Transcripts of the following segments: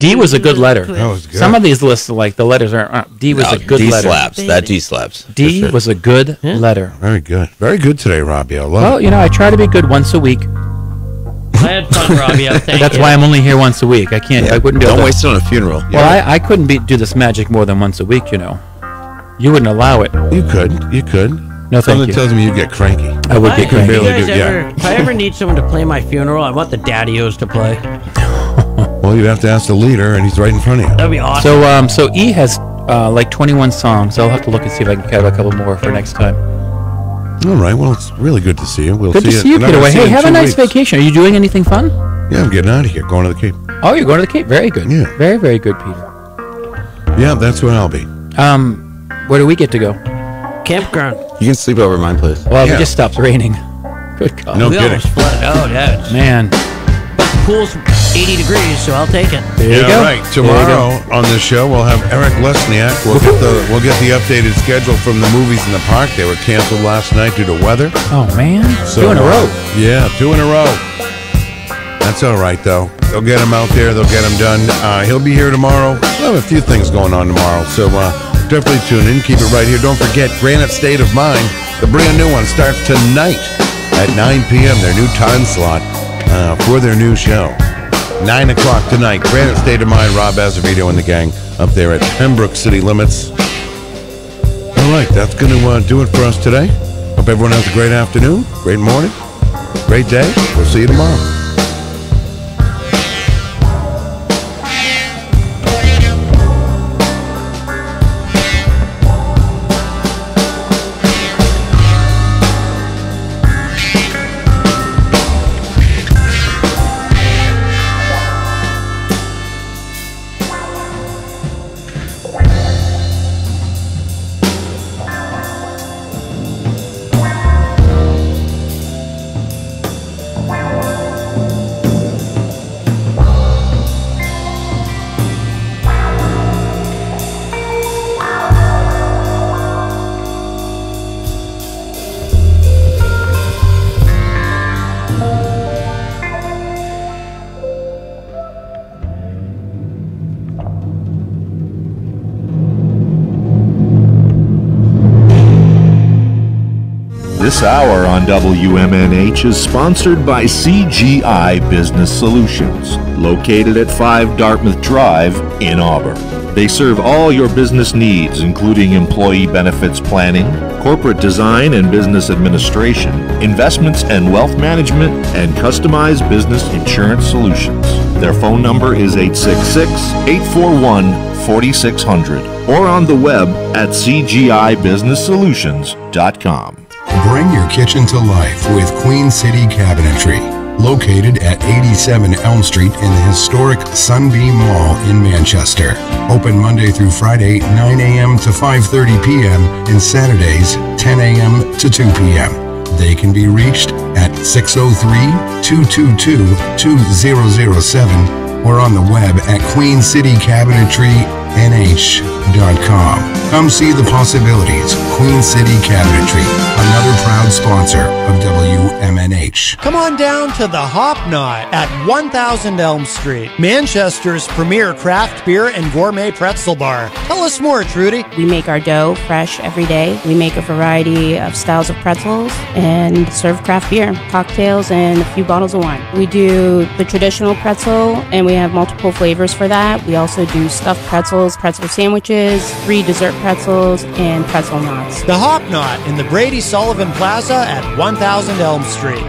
D was a good letter. That was good. Some of these lists, like the letters aren't. D was a good D letter. slaps. That D slaps. D for sure. was a good letter. Very good. Very good today, Robbie. I love Well, it. you know, I try to be good once a week. I had fun, Robbie. That's why I'm only here once a week. I can't. I wouldn't be able Don't to. waste it on a funeral. Well, I couldn't do this magic more than once a week. You know, you wouldn't allow it. You could. You could. No, thank Something you. tells me you get cranky. I would be If crazy. barely you guys do- yeah. ever, if I ever need someone to play my funeral, I want the daddy-os to play. Well, you have to ask the leader, and he's right in front of you. That'd be awesome. So E has like 21 songs. I'll have to look and see if I can have a couple more for next time. All right. Well, it's really good to see you. We'll Good to see you, and I Peter. will Well, see hey, you in have a 2 nice weeks. vacation. Are you doing anything fun? Yeah, I'm getting out of here. Going to the Cape. Oh, you're going to the Cape. Very good. Yeah. Very, very good, Peter. Yeah, that's where I'll be. Where do we get to go? Campground. You can sleep over at my place. Well, Yeah. it just stops raining. Good God. No We kidding. almost flooded out, yeah. Man. But the pool's 80 degrees, so I'll take it. There you Yeah, go. right. There you go. Tomorrow on the show, we'll have Eric Lesniak. We'll get the updated schedule from the movies in the park. They were canceled last night due to weather. Oh, man. So, 2 in a row. Yeah, 2 in a row. That's all right, though. They'll get him out there. They'll get him done. He'll be here tomorrow. We'll have a few things going on tomorrow. So definitely tune in. Keep it right here. Don't forget, Granite State of Mind, the brand new one, starts tonight at 9 p.m., their new time slot for their new show. 9 o'clock tonight. Granite State of Mind, Rob Azevedo and the gang up there at Pembroke City Limits. All right, that's going to do it for us today. Hope everyone has a great afternoon, great morning, great day. We'll see you tomorrow. This hour on WMNH is sponsored by CGI Business Solutions, located at 5 Dartmouth Drive in Auburn. They serve all your business needs, including employee benefits planning, corporate design and business administration, investments and wealth management, and customized business insurance solutions. Their phone number is 866-841-4600 or on the web at cgibusinesssolutions.com. Bring your kitchen to life with Queen City Cabinetry, located at 87 Elm Street in the historic Sunbeam Mall in Manchester. Open Monday through Friday, 9 a.m. to 5:30 p.m. and Saturdays, 10 a.m. to 2 p.m. They can be reached at 603-222-2007 or on the web at queencitycabinetrynh.com. Come see the possibilities. Queen City Cabinetry, another proud sponsor of WMNH. Come on down to the Hop Knot at 1000 Elm Street, Manchester's premier craft beer and gourmet pretzel bar. Tell us more, Trudy. We make our dough fresh every day. We make a variety of styles of pretzels and serve craft beer, cocktails, and a few bottles of wine. We do the traditional pretzel, and we have multiple flavors for that. We also do stuffed pretzels, pretzel sandwiches, 3 dessert pretzels, and pretzel knots. The Hop Knot in the Brady Sullivan Plaza at 1000 Elm Street.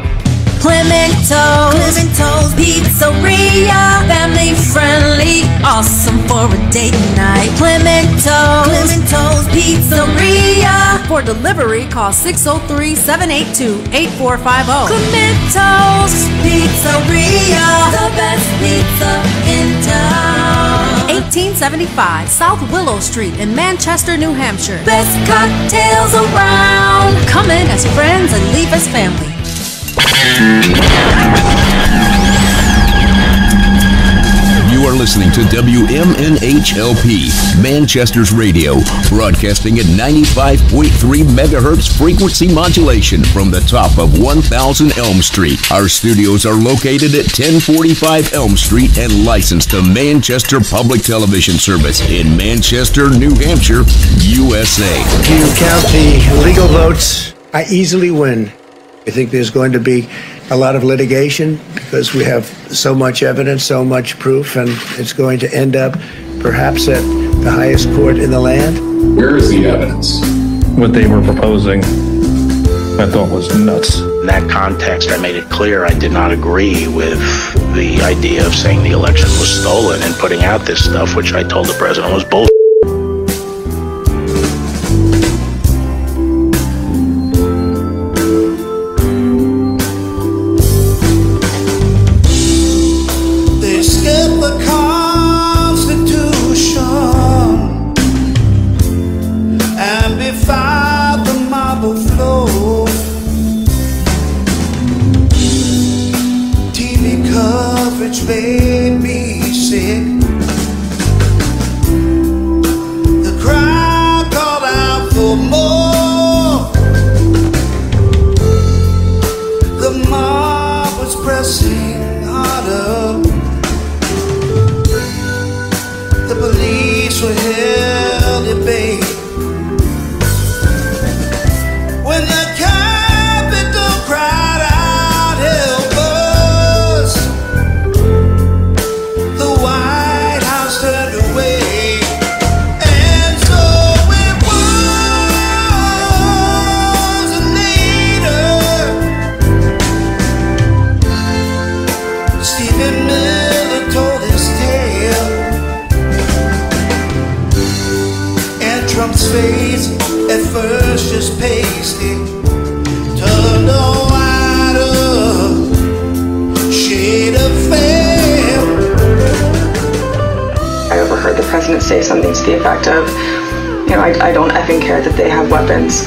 Clemento's Pizzeria, family friendly, awesome for a date night. Clemento's Pizzeria. For delivery, call 603-782-8450. Clemento's Pizzeria, the best pizza in town. 1875 South Willow Street in Manchester, New Hampshire. Best cocktails around. Come in as friends and leave as family. are listening to WMNHLP, Manchester's radio, broadcasting at 95.3 megahertz frequency modulation from the top of 1000 Elm Street. Our studios are located at 1045 Elm Street and licensed to Manchester Public Television Service in Manchester, New Hampshire, USA. If you count the legal votes, I easily win. I think there's going to be a lot of litigation because we have so much evidence, so much proof, and it's going to end up perhaps at the highest court in the land. Where is the evidence? What they were proposing, I thought was nuts. In that context, I made it clear I did not agree with the idea of saying the election was stolen and putting out this stuff, which I told the president was bullshit. Made me sick. The crowd called out for more. The mob was pressing harder. The police were held at bay. When the Capitol cried out, help us, the White House turned away. And so it was later Stephen Miller told his tale, and Trump's face at first just pasty turned a wider shade of pale. I overheard the president say something to the effect of, I don't effing care that they have weapons.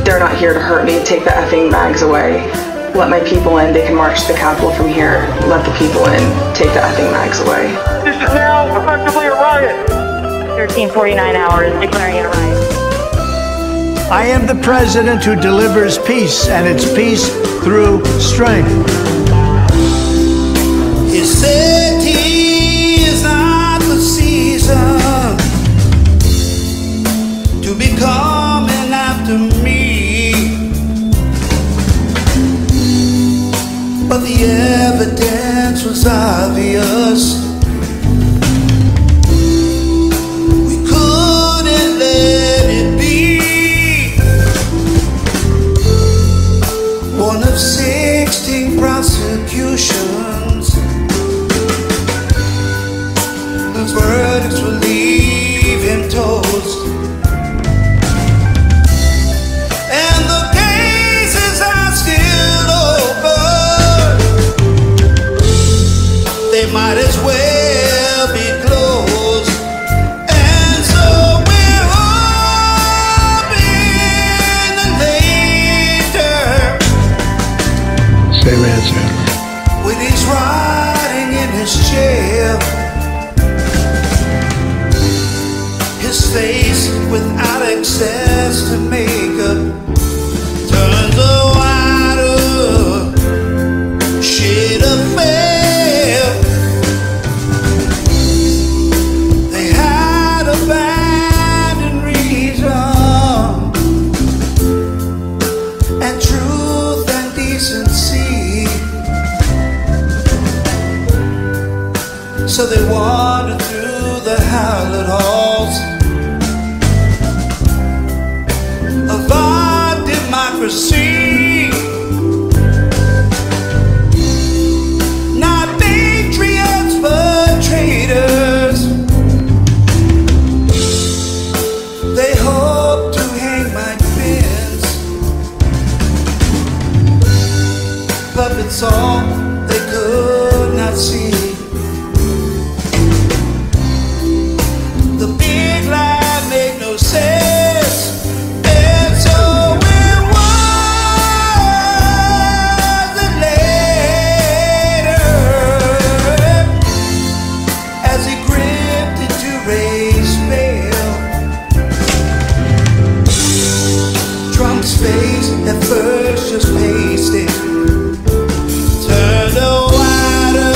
They're not here to hurt me. Take the effing mags away. Let my people in. They can march to the Capitol from here. Let the people in. Take the effing mags away. This is now effectively a riot. 1349 hours declaring it a riot. I am the president who delivers peace, and it's peace through strength. He said he is not the season to be coming after me, but the evidence was obvious. We couldn't let it be. One of 16 prosecutions. The verdicts will leave him toast, and the cases are still open. They might as well be closed. And so we're hoping that later, Same answer. when he's riding in his chair, first just paced it, turned a wider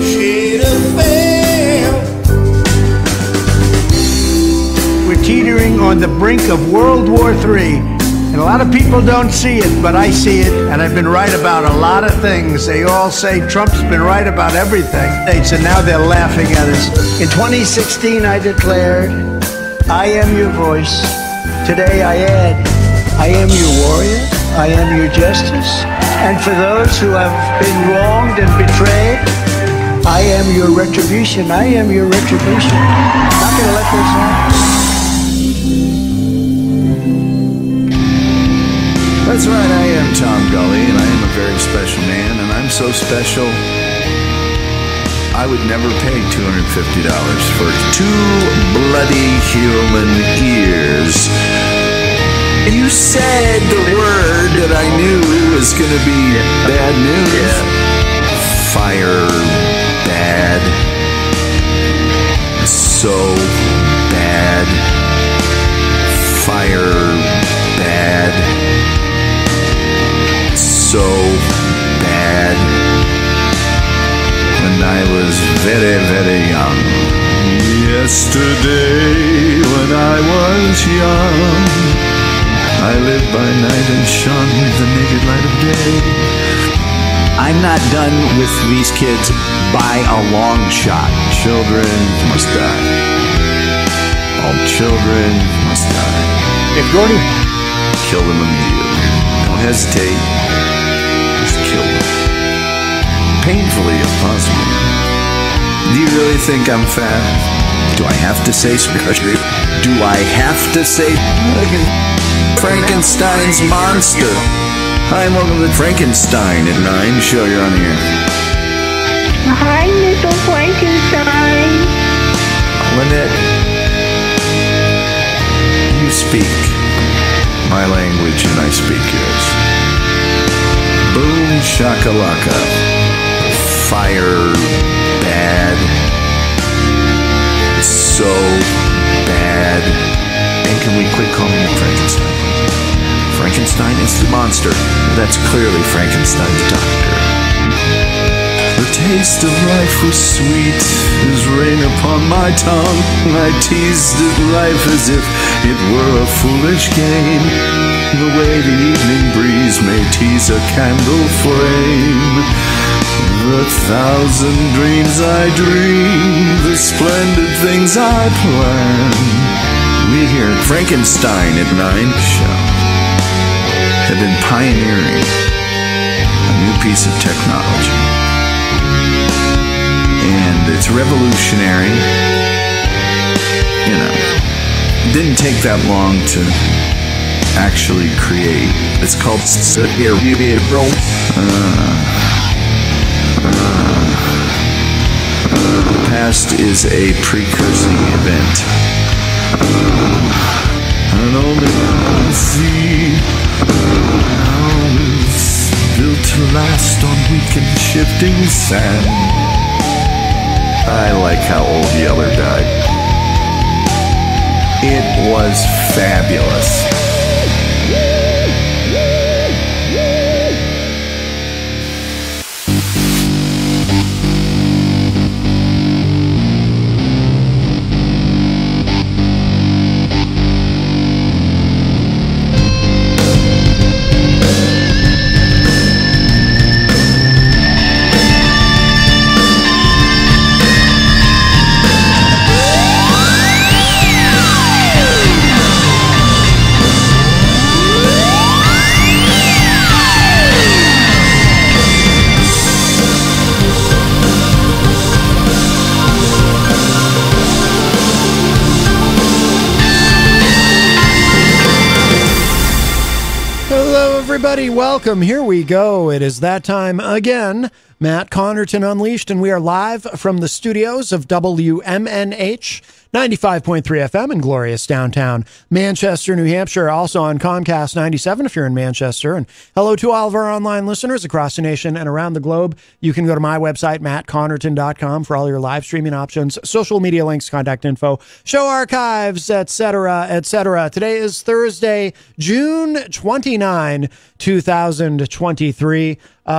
shade of pale. We're teetering on the brink of World War III. And a lot of people don't see it, but I see it, and I've been right about a lot of things. They all say Trump's been right about everything. And now they're laughing at us. In 2016, I declared, I am your voice. Today I add, I am your warrior. I am your justice. And for those who have been wronged and betrayed, I am your retribution. I am your retribution. I'm not going to let this happen. That's right, I am Tom Gully, and I am a very special man, and I'm so special, I would never pay $250 for 2 bloody human ears. You said the word that I knew was going to be bad news. Fire bad. So bad. Fire bad. So bad. When I was very, very young. Yesterday when I was young, I lived by night and shone with the naked light of day. I'm not done with these kids by a long shot. Children must die. All children must die. If Gordon, kill them immediately. Don't hesitate. Kill them. Painfully if possible. Do you really think I'm fat? Do I have to say surgery? Do I have to say Frankenstein's monster? Hi, and welcome to Frankenstein at 9. Show you're on the air. Hi, Mr. Frankenstein. Lynette, you speak my language and I speak yours. Boom shakalaka. Fire bad. So bad. And can we quit calling him Frankenstein? Frankenstein is the monster. That's clearly Frankenstein's doctor. The taste of life was sweet as rain upon my tongue. I teased at life as if it were a foolish game. The way the evening breeze may tease a candle flame. The 1,000 dreams I dream, the splendid things I plan. We here at Frankenstein at 9 show have been pioneering a new piece of technology. And it's revolutionary. You know, it didn't take that long to actually create. It's called the past is a precursing event. And only the sea is built to last on weak and shifting sand. I like how Old Yeller died. It was fabulous. Everybody, welcome. Here we go. It is that time again. Matt Connerton Unleashed, and we are live from the studios of WMNH 95.3 FM in glorious downtown Manchester, New Hampshire. Also on Comcast 97 if you're in Manchester. And hello to all of our online listeners across the nation and around the globe. You can go to my website, mattconnerton.com, for all your live streaming options, social media links, contact info, show archives, etc., etc. Today is Thursday, June 29, 2023.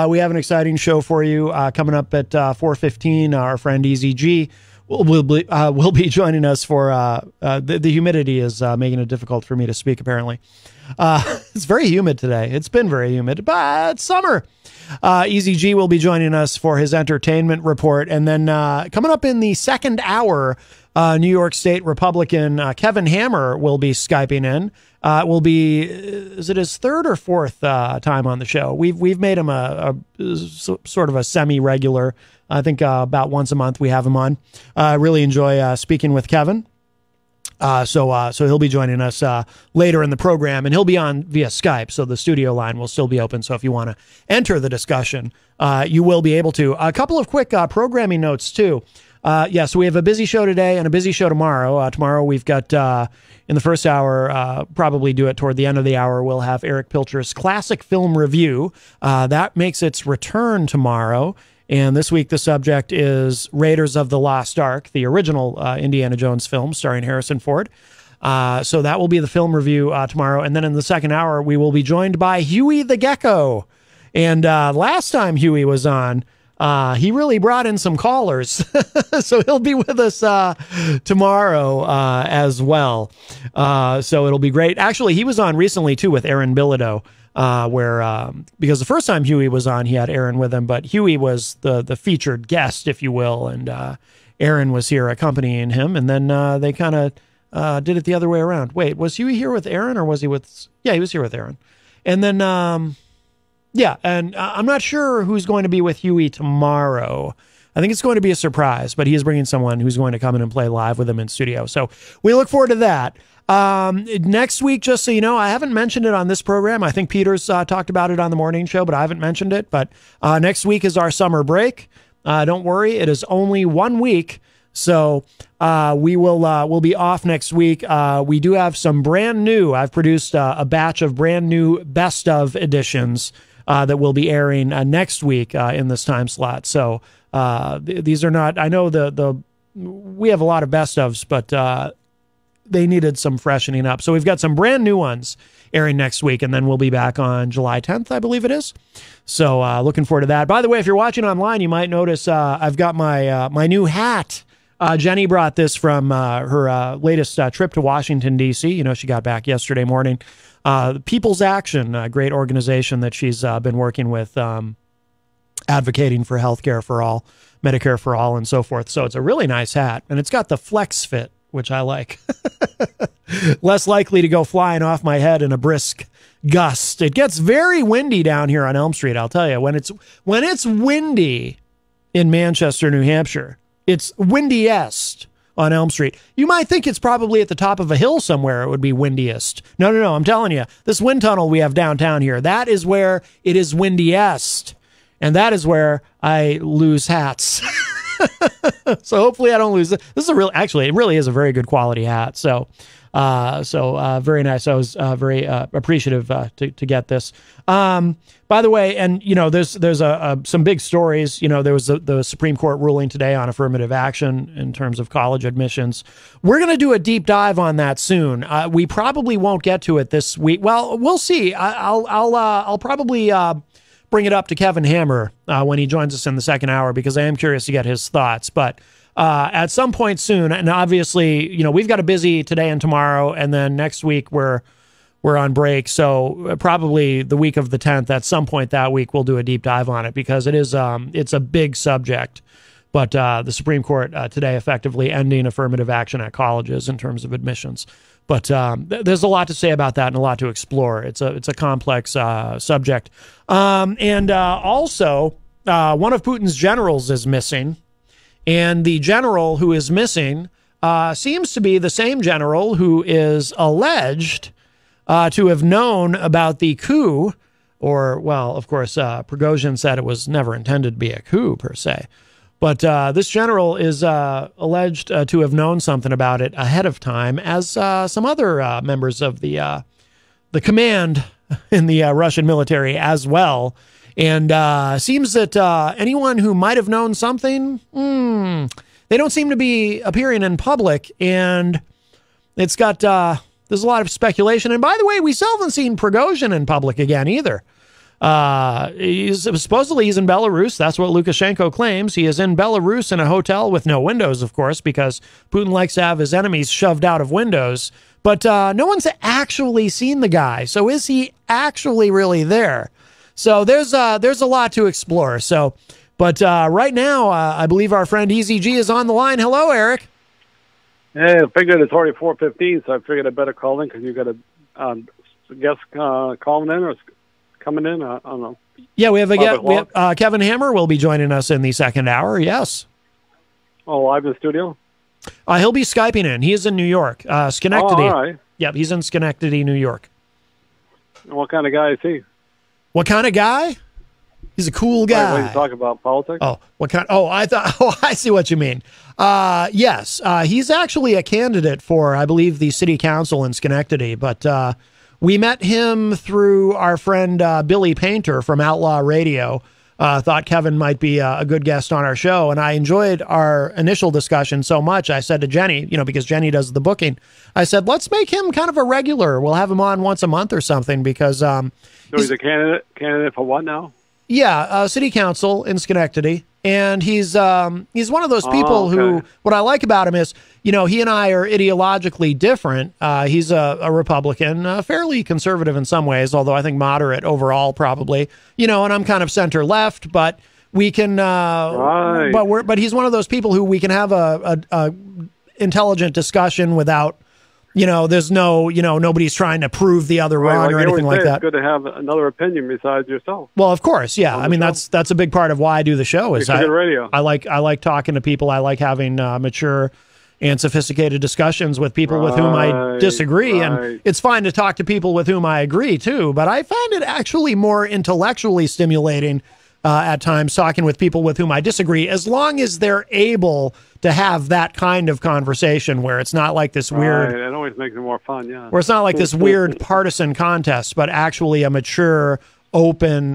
We have an exciting show for you coming up at 4:15. Our friend Easy G will be joining us for the humidity is making it difficult for me to speak, apparently. It's very humid today. It's been very humid, but it's summer. Easy G will be joining us for his entertainment report. And then coming up in the second hour, New York State Republican Kevin Hammer will be Skyping in. It will be, is it his third or fourth time on the show? We've made him a sort of a semi-regular. I think about once a month we have him on. I really enjoy speaking with Kevin. So he'll be joining us later in the program, and he'll be on via Skype, so the studio line will still be open. So if you want to enter the discussion, you will be able to. A couple of quick programming notes, too. So we have a busy show today and a busy show tomorrow. Tomorrow we've got, in the first hour, probably do it toward the end of the hour, we'll have Eric Pilcher's Classic Film Review. That makes its return tomorrow. And this week, the subject is Raiders of the Lost Ark, the original Indiana Jones film starring Harrison Ford. So that will be the film review tomorrow. And then in the second hour, we will be joined by Huey the Gecko. And last time Huey was on, he really brought in some callers. So he'll be with us tomorrow as well. So it'll be great. Actually, he was on recently, too, with Aaron Bilodeau. Because the first time Huey was on, he had Aaron with him, but Huey was the featured guest, if you will, and Aaron was here accompanying him, and then they kind of did it the other way around. Wait, was Huey here with Aaron, or was he with... Yeah, he was here with Aaron. And then, and I'm not sure who's going to be with Huey tomorrow. I think it's going to be a surprise, but he is bringing someone who's going to come in and play live with him in studio. So we look forward to that. Next week, just so you know, I haven't mentioned it on this program. I think Peter's talked about it on the morning show, but I haven't mentioned it. But next week is our summer break. Don't worry, it is only 1 week. So we'll be off next week. We do have some brand new. I've produced a batch of brand new best of editions that will be airing next week in this time slot. So these are not. I know we have a lot of best ofs, but they needed some freshening up. So we've got some brand new ones airing next week, and then we'll be back on July 10th, I believe it is. So looking forward to that. By the way, if you're watching online, you might notice I've got my new hat. Jenny brought this from her latest trip to Washington, D.C. You know, she got back yesterday morning. People's Action, a great organization that she's been working with, advocating for healthcare for all, Medicare for all, and so forth. So it's a really nice hat, and it's got the flex fit, which I like. Less likely to go flying off my head in a brisk gust. It gets very windy down here on Elm Street, I'll tell you. When it's windy in Manchester, New Hampshire, it's windiest on Elm Street. You might think it's probably at the top of a hill somewhere it would be windiest. No, I'm telling you, this wind tunnel we have downtown here, that is where it is windiest. And that is where I lose hats. So hopefully I don't lose it. This is it really is a very good quality hat. So very nice. I was very appreciative to get this. By the way, and you know, there's some big stories. You know, there was the Supreme Court ruling today on affirmative action in terms of college admissions. We're going to do a deep dive on that soon. We probably won't get to it this week. Well, we'll see. I'll probably bring it up to Kevin Hammer when he joins us in the second hour, because I am curious to get his thoughts. But at some point soon, and obviously, you know, we've got a busy today and tomorrow, and then next week we're on break. So probably the week of the 10th, at some point that week, we'll do a deep dive on it, because it is it's a big subject. But the Supreme Court today effectively ending affirmative action at colleges in terms of admissions. But there's a lot to say about that and a lot to explore. It's a complex subject. Also, one of Putin's generals is missing. And the general who is missing seems to be the same general who is alleged to have known about the coup. Or, well, of course, Prigozhin said it was never intended to be a coup, per se. But this general is alleged to have known something about it ahead of time, as some other members of the command in the Russian military as well. And seems that anyone who might have known something, they don't seem to be appearing in public. And it's got, there's a lot of speculation. And by the way, we still haven't seen Prigozhin in public again either. Supposedly he's in Belarus. That's what Lukashenko claims. He is in Belarus in a hotel with no windows, of course, because Putin likes to have his enemies shoved out of windows. But no one's actually seen the guy. So is he actually really there? So there's a lot to explore. So, but right now, I believe our friend EZG is on the line. Hello, Eric. Hey, I figured it's already 4:15, so I figured I better call in because you got a guest calling in or coming in. I don't know. Yeah, we have Kevin Hammer will be joining us in the second hour. Yes. Oh, live in the studio. He'll be Skyping in. He is in New York, Schenectady. Oh, all right. Yep, he's in Schenectady, New York. What kind of guy is he? What kind of guy? He's a cool guy. What are you talking about? Politics? Oh, what kind? Oh, I thought. Oh, I see what you mean. Yes, he's actually a candidate for, I believe, the city council in Schenectady. But we met him through our friend Billy Painter from Outlaw Radio. Thought Kevin might be a good guest on our show, and I enjoyed our initial discussion so much. I said to Jenny, because Jenny does the booking, I said, let's make him kind of a regular. We'll have him on once a month or something because. So he's a candidate for what now? Yeah, city council in Schenectady, and he's one of those people who. What I like about him is, he and I are ideologically different. He's a Republican, fairly conservative in some ways, although I think moderate overall, probably. And I'm kind of center left, but we can. Right. But he's one of those people who we can have a intelligent discussion without. There's no, nobody's trying to prove the other wrong or anything like that. It's good to have another opinion besides yourself. Well, of course, yeah. I mean, that's a big part of why I do the show. Is good radio. I like talking to people. I like having mature and sophisticated discussions with people with whom I disagree. And it's fine to talk to people with whom I agree too. But I find it actually more intellectually stimulating at times talking with people with whom I disagree, as long as they're able to have that kind of conversation where it's not like this weird. It always makes it more fun, yeah. Where it's not like this weird partisan contest, but actually a mature, open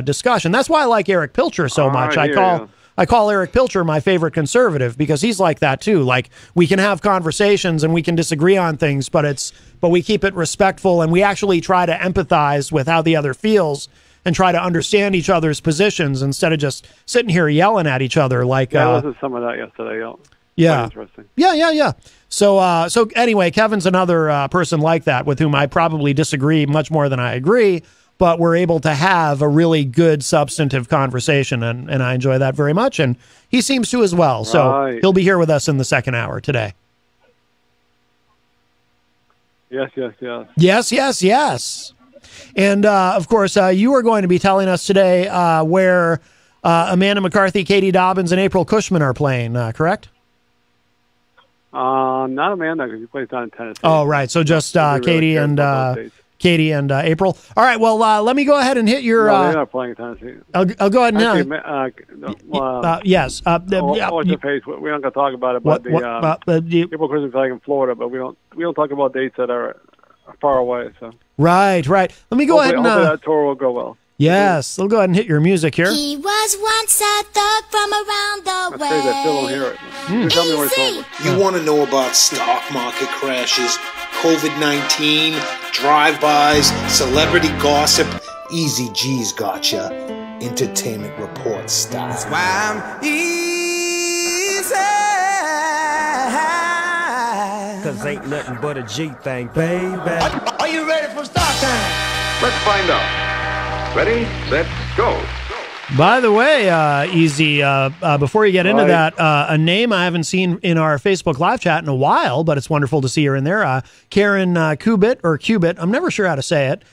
discussion. That's why I like Eric Pilcher so much. I call Eric Pilcher my favorite conservative because he's like that too. Like, we can have conversations and we can disagree on things, but we keep it respectful and we actually try to empathize with how the other feels and try to understand each other's positions instead of just sitting here yelling at each other. Like, I listened to some of that yesterday. Yeah. Quite interesting. Yeah. So anyway, Kevin's another person like that with whom I probably disagree much more than I agree, but we're able to have a really good substantive conversation, and I enjoy that very much, and he seems to as well. So he'll be here with us in the second hour today. Yes. Yes. And, of course, you are going to be telling us today where Amanda McCarthy, Katie Dobbins, and April Cushman are playing, correct? Not Amanda, because she plays down in Tennessee. Oh, right. So just Katie and April. All right. Well, let me go ahead and hit your... No, they're not playing in Tennessee. I'll go ahead and... yes. What's the pace? We're not going to talk about it, but April Cushman playing in Florida, but we don't talk about dates that are far away, so... Right. Let me go ahead and... hopefully that tour will go well. Yes, we'll go ahead and hit your music here. He was once a thug from around the way. I still don't hear it. Tell me where it's over. You want to know about stock market crashes, COVID-19, drive-bys, celebrity gossip? Easy G's gotcha. Entertainment report style. That's why I'm easy. Cause ain't nothing but a G thing, baby. Are you ready for start time? Let's find out. Ready, set, go. By the way, Easy, before you get into that, a name I haven't seen in our Facebook live chat in a while, but it's wonderful to see her in there. Karen Kubit, I'm never sure how to say it.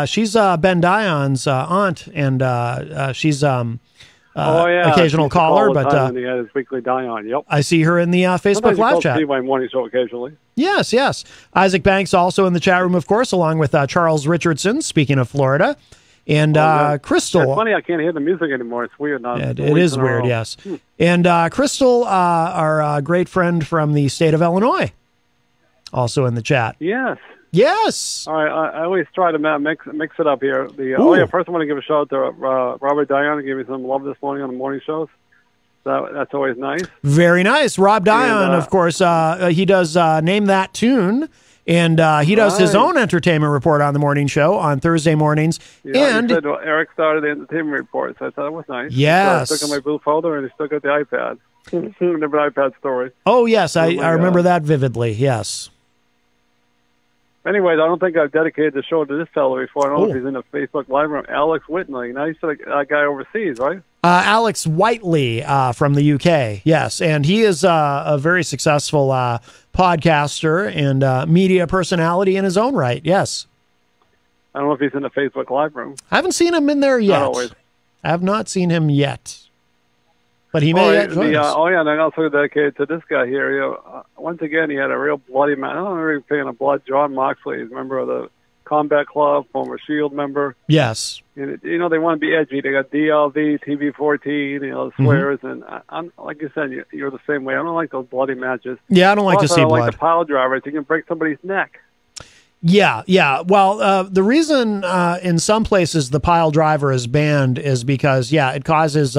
She's Ben Dion's aunt, and she's occasional caller. But he had his weekly Dion. Yep. I see her in the Facebook live chat. See my morning show occasionally. Yes. Isaac Banks also in the chat room, of course, along with Charles Richardson, speaking of Florida. And Crystal. It's funny I can't hear the music anymore. It's weird. It is weird, yes. And Crystal, our great friend from the state of Illinois, also in the chat. Yes. Yes. All right. I always try to mix it up here. First I want to give a shout out to Robert Dion, who gave me some love this morning on the morning shows. That's always nice. Very nice. Rob Dion, of course, he does Name That Tune, and he does his own entertainment report on the morning show on Thursday mornings. Yeah, and he said, Eric started the entertainment report, so I thought it was nice. Yes. I took my blue folder, and he still got the iPad. Remember the iPad story? Oh, yes. I remember that vividly, yes. Anyways, I don't think I've dedicated the show to this fellow before. I don't know if he's in the Facebook Live room. Alex Whitley. Now, he's a guy overseas, right? Alex Whiteley from the UK, yes. And he is a very successful podcaster and media personality in his own right, yes. I don't know if he's in the Facebook Live room. I haven't seen him in there yet. Not always. I have not seen him yet. But he may yet join us. And I also dedicated to this guy here. Once again, he had a real bloody man. I don't know if you're a fan of blood. John Moxley, he's a member of the Combat Club, former SHIELD member. Yes. And, they want to be edgy. They got DLV, TV-14, swears. And I'm like you said, you're the same way. I don't like those bloody matches. Yeah, I don't like to see blood. I don't like the pile drivers. You can break somebody's neck. Yeah. Well, the reason in some places the pile driver is banned is because, it causes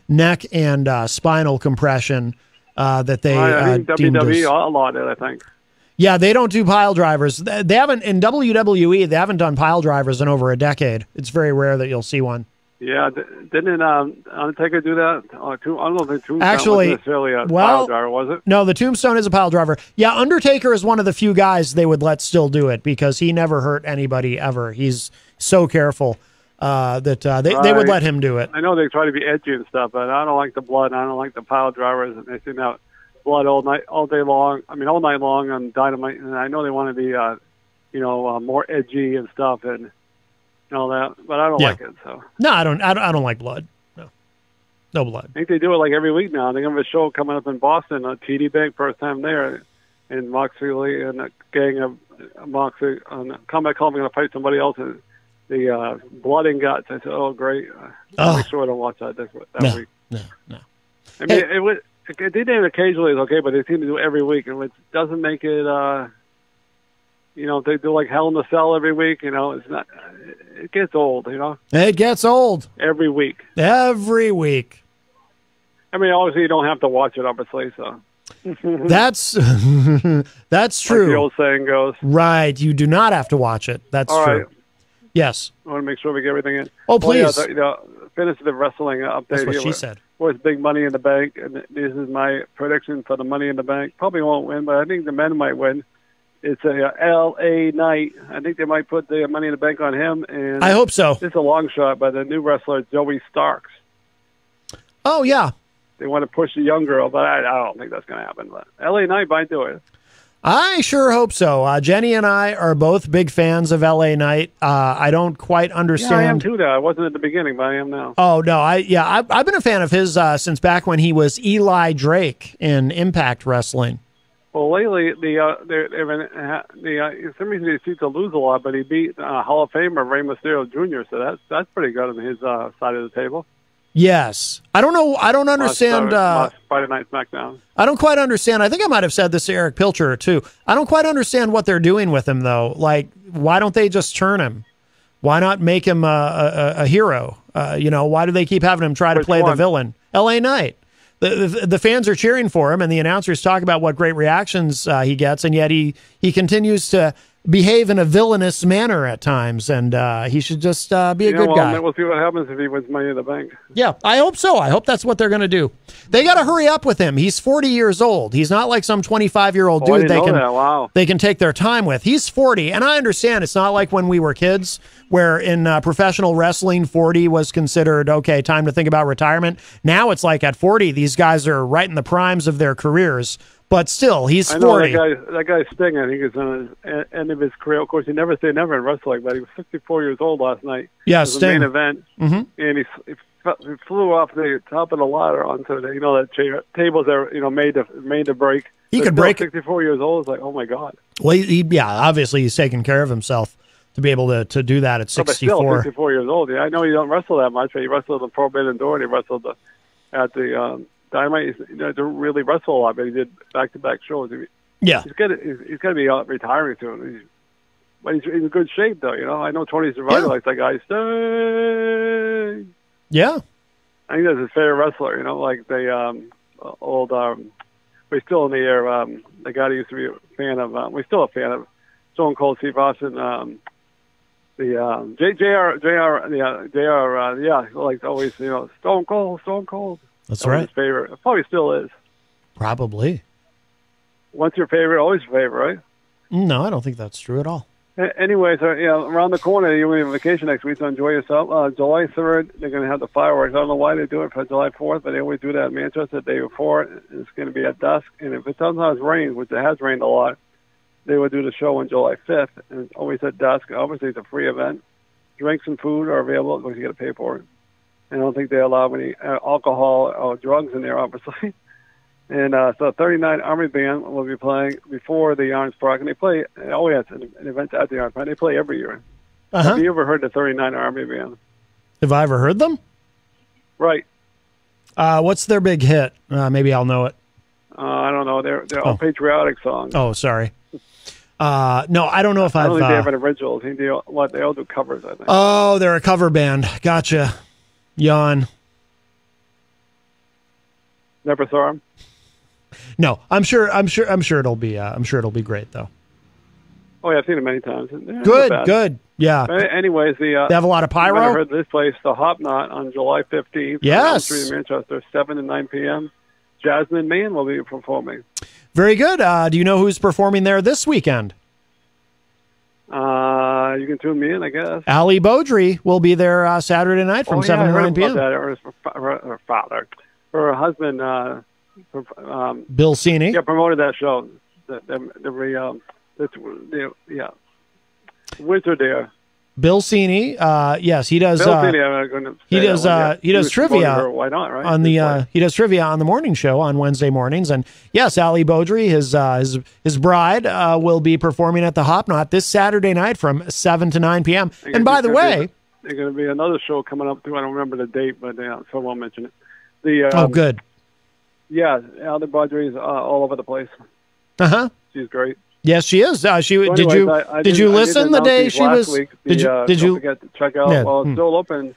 neck and spinal compression that they I think WWE outlawed it, I think. Yeah, they don't do pile drivers. They haven't, in WWE, they haven't done pile drivers in over a decade. It's very rare that you'll see one. Yeah, didn't Undertaker do that? I don't know if the Tombstone actually wasn't necessarily a pile driver, was it? No, the Tombstone is a pile driver. Yeah, Undertaker is one of the few guys they would let still do it because he never hurt anybody ever. He's so careful that they would let him do it. I know they try to be edgy and stuff, but I don't like the blood. And I don't like the pile drivers, and they send out blood all night long on Dynamite. And I know they want to be, more edgy and stuff and all that, but I don't like it. So no, I don't like blood. No blood. I think they do it like every week now. They have a show coming up in Boston, TD Bank, first time there, and Moxley and a gang of Moxley on Combat Club are going to fight somebody else. And the Blood and Guts. I said, "Oh, great! I'll make sure I don't watch that that week." No. I mean, they did it occasionally. It's okay, but they seem to do it every week, and it doesn't make it. They do like Hell in a Cell every week. It's not. It gets old. It gets old every week. Every week. I mean, obviously, you don't have to watch it, obviously. So that's true. Like the old saying goes. Right. You do not have to watch it. That's all true. Right. Yes. I want to make sure we get everything in. Oh, please. Finish the wrestling update. That's what here. she said. Where's big Money in the Bank? And this is my prediction for the Money in the Bank. Probably won't win, but I think the men might win. It's a L.A. Knight. I think they might put the Money in the Bank on him. And I hope so. It's a long shot by the new wrestler, Joey Starks. Oh, yeah. They want to push the young girl, but I don't think that's going to happen. But L.A. Knight might do it. I sure hope so. Jenny and I are both big fans of L.A. Knight. I don't quite understand. Yeah, I am too. I wasn't at the beginning, but I am now. Oh no, I've been a fan of his since back when he was Eli Drake in Impact Wrestling. Well, lately for some reason he seems to lose a lot, but he beat Hall of Famer Rey Mysterio Jr. So that's pretty good on his side of the table. Yes. I don't know. I don't understand. Friday Night SmackDown. I don't quite understand. I think I might have said this to Eric Pilcher, too. I don't quite understand what they're doing with him, though. Like, why don't they just turn him? Why not make him a hero? Why do they keep having him try to play the villain? L.A. Knight. The fans are cheering for him, and the announcers talk about what great reactions he gets, and yet he continues to behave in a villainous manner at times, and he should just be a good guy. We'll see what happens if he wins Money in the Bank. Yeah, I hope so. I hope that's what they're going to do. They got to hurry up with him. He's 40 years old. He's not like some 25-year-old dude they can take their time with. He's 40, and I understand it's not like when we were kids where in professional wrestling 40 was considered, okay, time to think about retirement. Now it's like at 40, these guys are right in the primes of their careers. But still, he's 40. I know that guy Sting, I think, is on the end of his career. Of course, he never say never in wrestling, but he was 64 years old last night. Yeah, Sting. The main event. Mm-hmm. And he flew off the top of the ladder onto the, that tables are, made to break. He could break 64 years old. It's like, oh, my God. Well, obviously he's taking care of himself. to be able to do that at But still, 64. 64 years old. Yeah, I know you don't wrestle that much, but he wrestled the Forbidden Door, and he wrestled at the Dynamite. He didn't really wrestle a lot, but he did back-to-back shows. Yeah. He's got to be retiring soon. But he's in good shape, though. I know Tony Survivor likes that guy. Stay. Yeah. I think that's his favorite wrestler. Like the old. We're still in the air. The guy who used to be a fan of. We're still a fan of Stone Cold Steve Austin. The JR. Yeah, like always. Stone Cold. That's that right. Was his favorite. Probably still is. Probably. Once your favorite, always your favorite, right? No, I don't think that's true at all. Anyways, around the corner, you're going to have vacation next week, so enjoy yourself. July 3rd, they're going to have the fireworks. I don't know why they do it for July 4th, but they always do that in Manchester the day before. It's going to be at dusk, and if it sometimes rains, which it has rained a lot, they will do the show on July 5th, and it's always at dusk. Obviously, it's a free event. Drinks and food are available, but you got to pay for it. And I don't think they allow any alcohol or drugs in there, obviously. And so 39 Army Band will be playing before the Orange Park, and they play. Oh yes, an event at the Orange Park. They play every year. Have you ever heard the 39 Army Band? Have I ever heard them? Right. What's their big hit? Maybe I'll know it. I don't know. They're all patriotic songs. Oh, sorry. No, I don't know if I I've. don't think they have an original. I think they all do covers. I think. Oh, they're a cover band. Gotcha. Yawn. Never saw them. No, I'm sure it'll be. I'm sure it'll be great though. Oh yeah, I've seen it many times. They're Good. Yeah. But anyways, they have a lot of pyro. I heard this place, the Hop Knot, on July 15th. Yes. Street in Manchester, 7 to 9 p.m. Jasmine Mann will be performing. Very good. Do you know who's performing there this weekend? You can tune me in, I guess. Ali Beaudry will be there Saturday night from 7 to 9 p.m. Her father, her husband, Bill Cini. Yeah, promoted that show. Wizard there. Bill Cini. Yes, he does. Bill Cini, he does trivia. Why not? Right. On the he does trivia on the morning show on Wednesday mornings, and yes, Ali Beaudry, his bride, will be performing at the Hop Knot this Saturday night from 7 to 9 p.m. And by the way, there's going to be another show coming up too. I don't remember the date, but so I won't mention it. Good. Yeah, Ali Beaudry's all over the place. She's great. Yes, she is. Did you listen the day she was? Did you? Don't forget to check out. Yeah. Well, it's still open.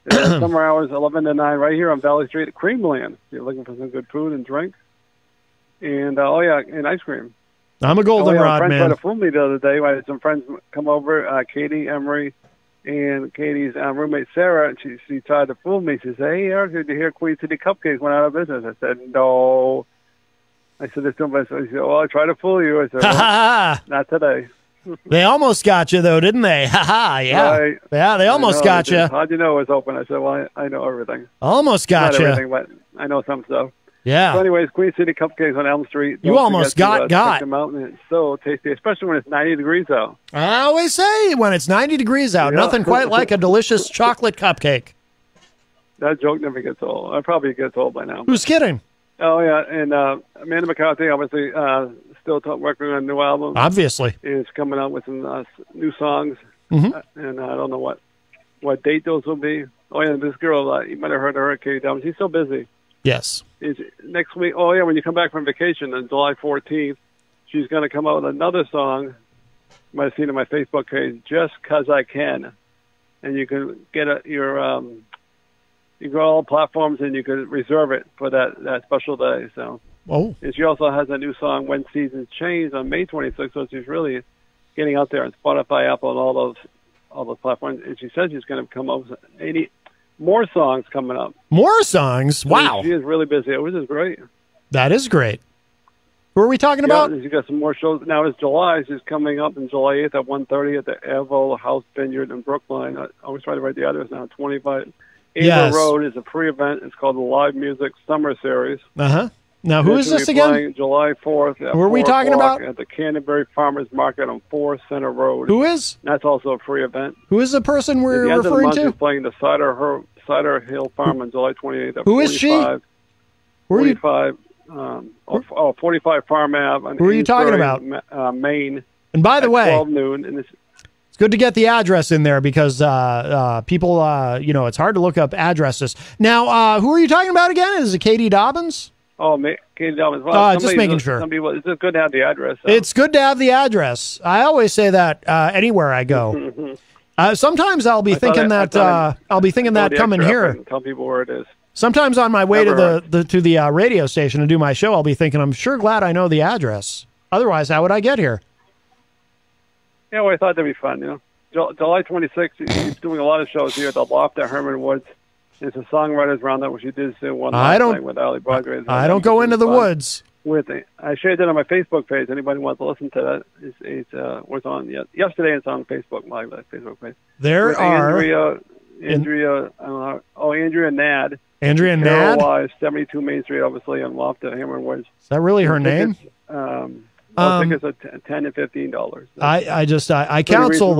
Summer hours, 11 to 9, right here on Valley Street at Creamland. If you're looking for some good food and drink, and and ice cream. I'm a goldenrod man. man. Tried to fool me the other day. I had some friends come over, Katie, Emery, and Katie's roommate Sarah. And she tried to fool me. She said, "Hey, Eric, did you hear Queen City Cupcakes went out of business?" I said, "No." I said this to myself. He said, "Well, I tried to fool you." I said, well, "Not today." They almost got you, though, didn't they? Yeah. Right. Yeah, they almost got you. How'd you know it was open? I said, "Well, I know everything." Almost got Not you. everything, but I know some stuff. Yeah. So, anyways, Queen City Cupcakes on Elm Street. You almost got. Check them out, and it's so tasty, especially when it's 90 degrees out. I always say when it's 90 degrees out, nothing quite like a delicious chocolate cupcake. That joke never gets old. It probably gets old by now. Who's kidding? Oh, yeah, and Amanda McCarthy, obviously, still working on a new album. Obviously. Is coming out with some new songs, and I don't know what date those will be. Oh, yeah, this girl, you might have heard of her, Katie Diamond. She's so busy. Yes. Next week, oh, yeah, when you come back from vacation on July 14th, she's going to come out with another song. You might have seen it on my Facebook page, Just 'Cause I Can. And you can get you go to all platforms and you can reserve it for that special day. So, and she also has a new song, When Seasons Change, on May 26th. So she's really getting out there on Spotify, Apple, and all those platforms. And she said she's going to come up with 80 more songs coming up. More songs? Wow. She is really busy, which is great. That is great. Who are we talking about? She's got some more shows. Now it's July. She's coming up on July 8th at 1:30 at the Evo House Vineyard in Brookline. I always try to write the address now. 25 Ava Road is a free event. It's called the Live Music Summer Series. Now, who is this again? July 4th. Who are we talking about? At the Canterbury Farmers Market on 4 Center Road. Who is? That's also a free event. Who is the person we're referring to? At the end of the month, to? playing the Cider Hill Farm on July 28th. Who is she? 45 Farm Ave. Who are you talking about? Maine. And by the way, 12 noon. And It's good to get the address in there because people, it's hard to look up addresses. Now, who are you talking about again? Is it Katie Dobbins? Oh, Katie Dobbins. Well, just making sure. It's just good to have the address. It's good to have the address. I always say that anywhere I go. Sometimes I'll be thinking that coming here. Tell people where it is. Sometimes on my way to the radio station to do my show, I'll be thinking, I'm sure glad I know the address. Otherwise, how would I get here? Yeah, well, I thought that'd be fun. July 26th, he's doing a lot of shows here at the Loft at Herman Woods. It's a songwriters roundup, which he did sing one last night with Ali Broadway. I don't go into the woods. I shared that on my Facebook page. Anybody wants to listen to that? It was on yesterday. It's on Facebook, my Facebook page. There are Andrea Nad. Andrea Nad? Wise, 72 Main Street, obviously, on Loft at Herman Woods. Is that really her name? Tickets are $10 and $15. I counsel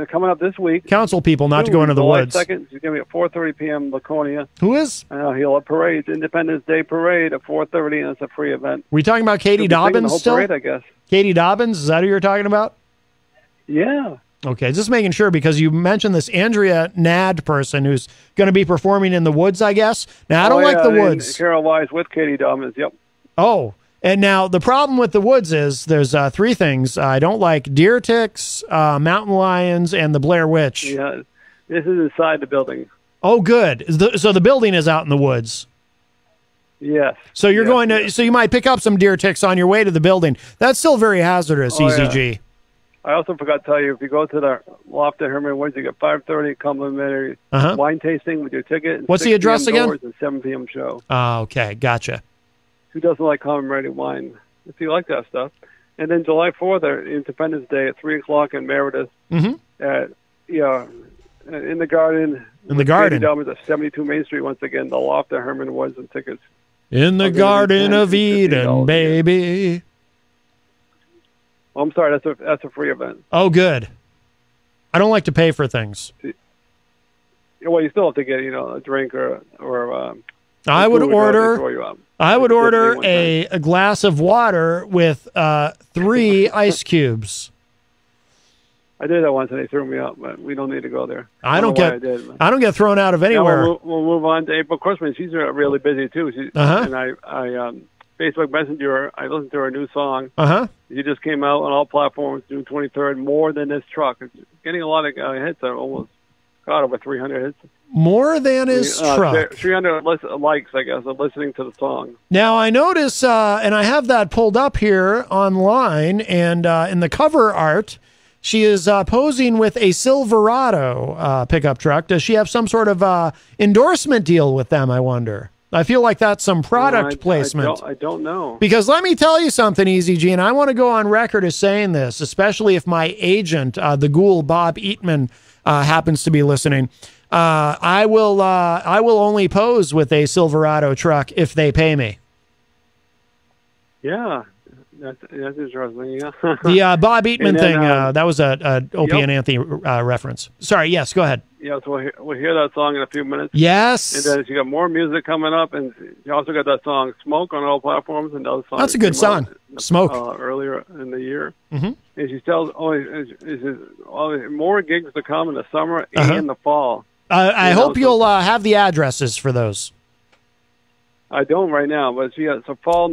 coming up this week. Counsel people not to go into the woods. July 2nd, it's going to be at 4:30 p.m. Laconia. Who is? He'll have parade, Independence Day parade at 4:30, and it's a free event. Were you talking about Katie Dobbins the whole still? Parade, I guess. Katie Dobbins, is that who you're talking about? Yeah. Okay, just making sure because you mentioned this Andrea Nad person who's going to be performing in the woods, I guess. Now, I don't like the woods. Carol Wise with Katie Dobbins, yep. Oh, and now the problem with the woods is there's three things. I don't like deer ticks, mountain lions, and the Blair Witch. Yeah, this is inside the building. Oh, good. So the building is out in the woods. Yes. So you're going to. So you might pick up some deer ticks on your way to the building. That's still very hazardous. EZG. Yeah. I also forgot to tell you, if you go to the Loft at Herman Woods, you get 5:30 complimentary wine tasting with your ticket. What's the address again? It's a 7 p.m. show. Oh, okay, gotcha. Who doesn't like commemorated wine? If you like that stuff. And then July 4th, Independence Day at 3 o'clock in Meredith. At in the garden. In the garden. At 72 Main Street once again. The Loft at Herman Woods and tickets. In the Garden of Eden, baby. Oh, I'm sorry, that's a free event. Oh, good. I don't like to pay for things. Well, you still have to get a drink or I would order a glass of water with 3 ice cubes. I did that once and they threw me out, but we don't need to go there. I don't get thrown out of anywhere. Now we'll move on to April Christmas. She's really busy too. And I Facebook Messenger. I listened to her new song. She just came out on all platforms June 23rd. More Than This Truck. It's getting a lot of hits. Almost got over 300 hits. More Than His Truck. 300 likes, I guess, of listening to the song. Now, I notice, and I have that pulled up here online, and in the cover art, she is posing with a Silverado pickup truck. Does she have some sort of endorsement deal with them, I wonder? I feel like that's some product placement. I don't know. Because let me tell you something, EZG, and I want to go on record as saying this, especially if my agent, the ghoul Bob Eatman, happens to be listening. I will only pose with a Silverado truck if they pay me. Yeah, that's interesting. Yeah. The Bob Eatman thing, that was a Opie and Anthony reference. Sorry, yes, go ahead. Yes, we'll hear that song in a few minutes. Yes. And then you got more music coming up, and you also got that song "Smoke" on all platforms, and those songs. That's a good song. "Smoke." Earlier in the year. Mm-hmm. And she tells more gigs to come in the summer and the fall. I hope you'll have the addresses for those. I don't right now, but she has a fall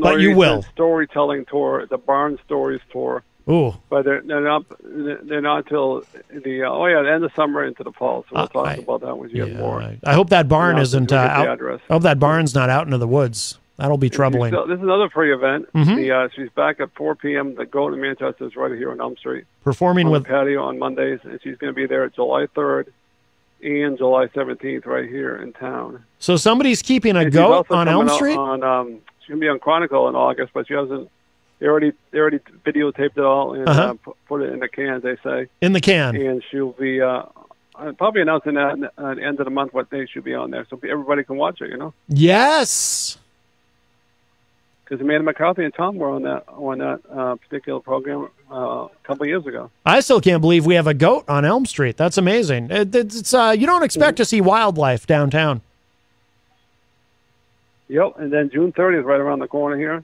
storytelling tour, the Barn Stories tour. Ooh. But they're not till the end of summer into the fall. So we'll talk about that when you get more. I hope that barn isn't out. I hope that barn's not out into the woods. That'll be troubling. This is another free event. Mm-hmm. She's back at 4 p.m. The Goat in Manchester is right here on Elm Street. Performing on with the patio on Mondays, and she's going to be there July 3rd and July 17th right here in town. So somebody's keeping a goat on Elm Street? She's going to be on Chronicle in August, but she hasn't. They already videotaped it all and put it in the can, they say. In the can. And she'll be probably announcing that at the end of the month what day she'll be on there, so everybody can watch it. Yes. Because Amanda McCarthy and Tom were on that particular program a couple of years ago. I still can't believe we have a goat on Elm Street. That's amazing. It's you don't expect to see wildlife downtown. Yep, and then June 30th, right around the corner here.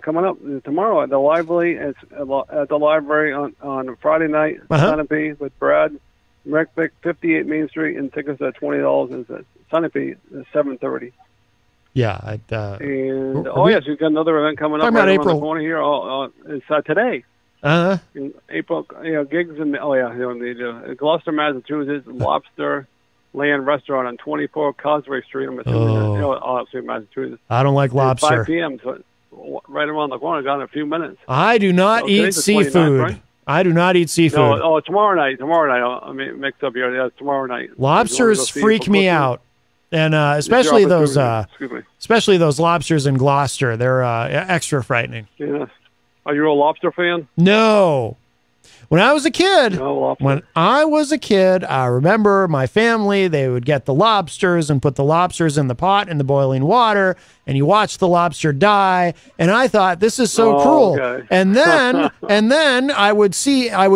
coming up tomorrow at the library. It's at the library on Friday night. Sunapee with Brad Merkvik, 58 Main Street, and tickets at $20. And it's Sunapee at 7:30. Yeah. And yes, you've got another event coming up right around the corner here. It's today. In April, gigs in the Gloucester, Massachusetts Lobster Land Restaurant on 24 Causeway Street. I'm assuming obviously Massachusetts. I don't like lobster. 5 p.m. So right around the corner. Got in a few minutes. I do not eat seafood. Right? I do not eat seafood. No, tomorrow night. I mean, mixed up here. Yeah, tomorrow night. Lobsters freak me out, and especially those lobsters in Gloucester. They're extra frightening. Yeah. Are you a lobster fan? No. When I was a kid, I remember my family, they would get the lobsters and put the lobsters in the pot in the boiling water, and you watch the lobster die, and I thought, this is so cruel. Okay. And then I would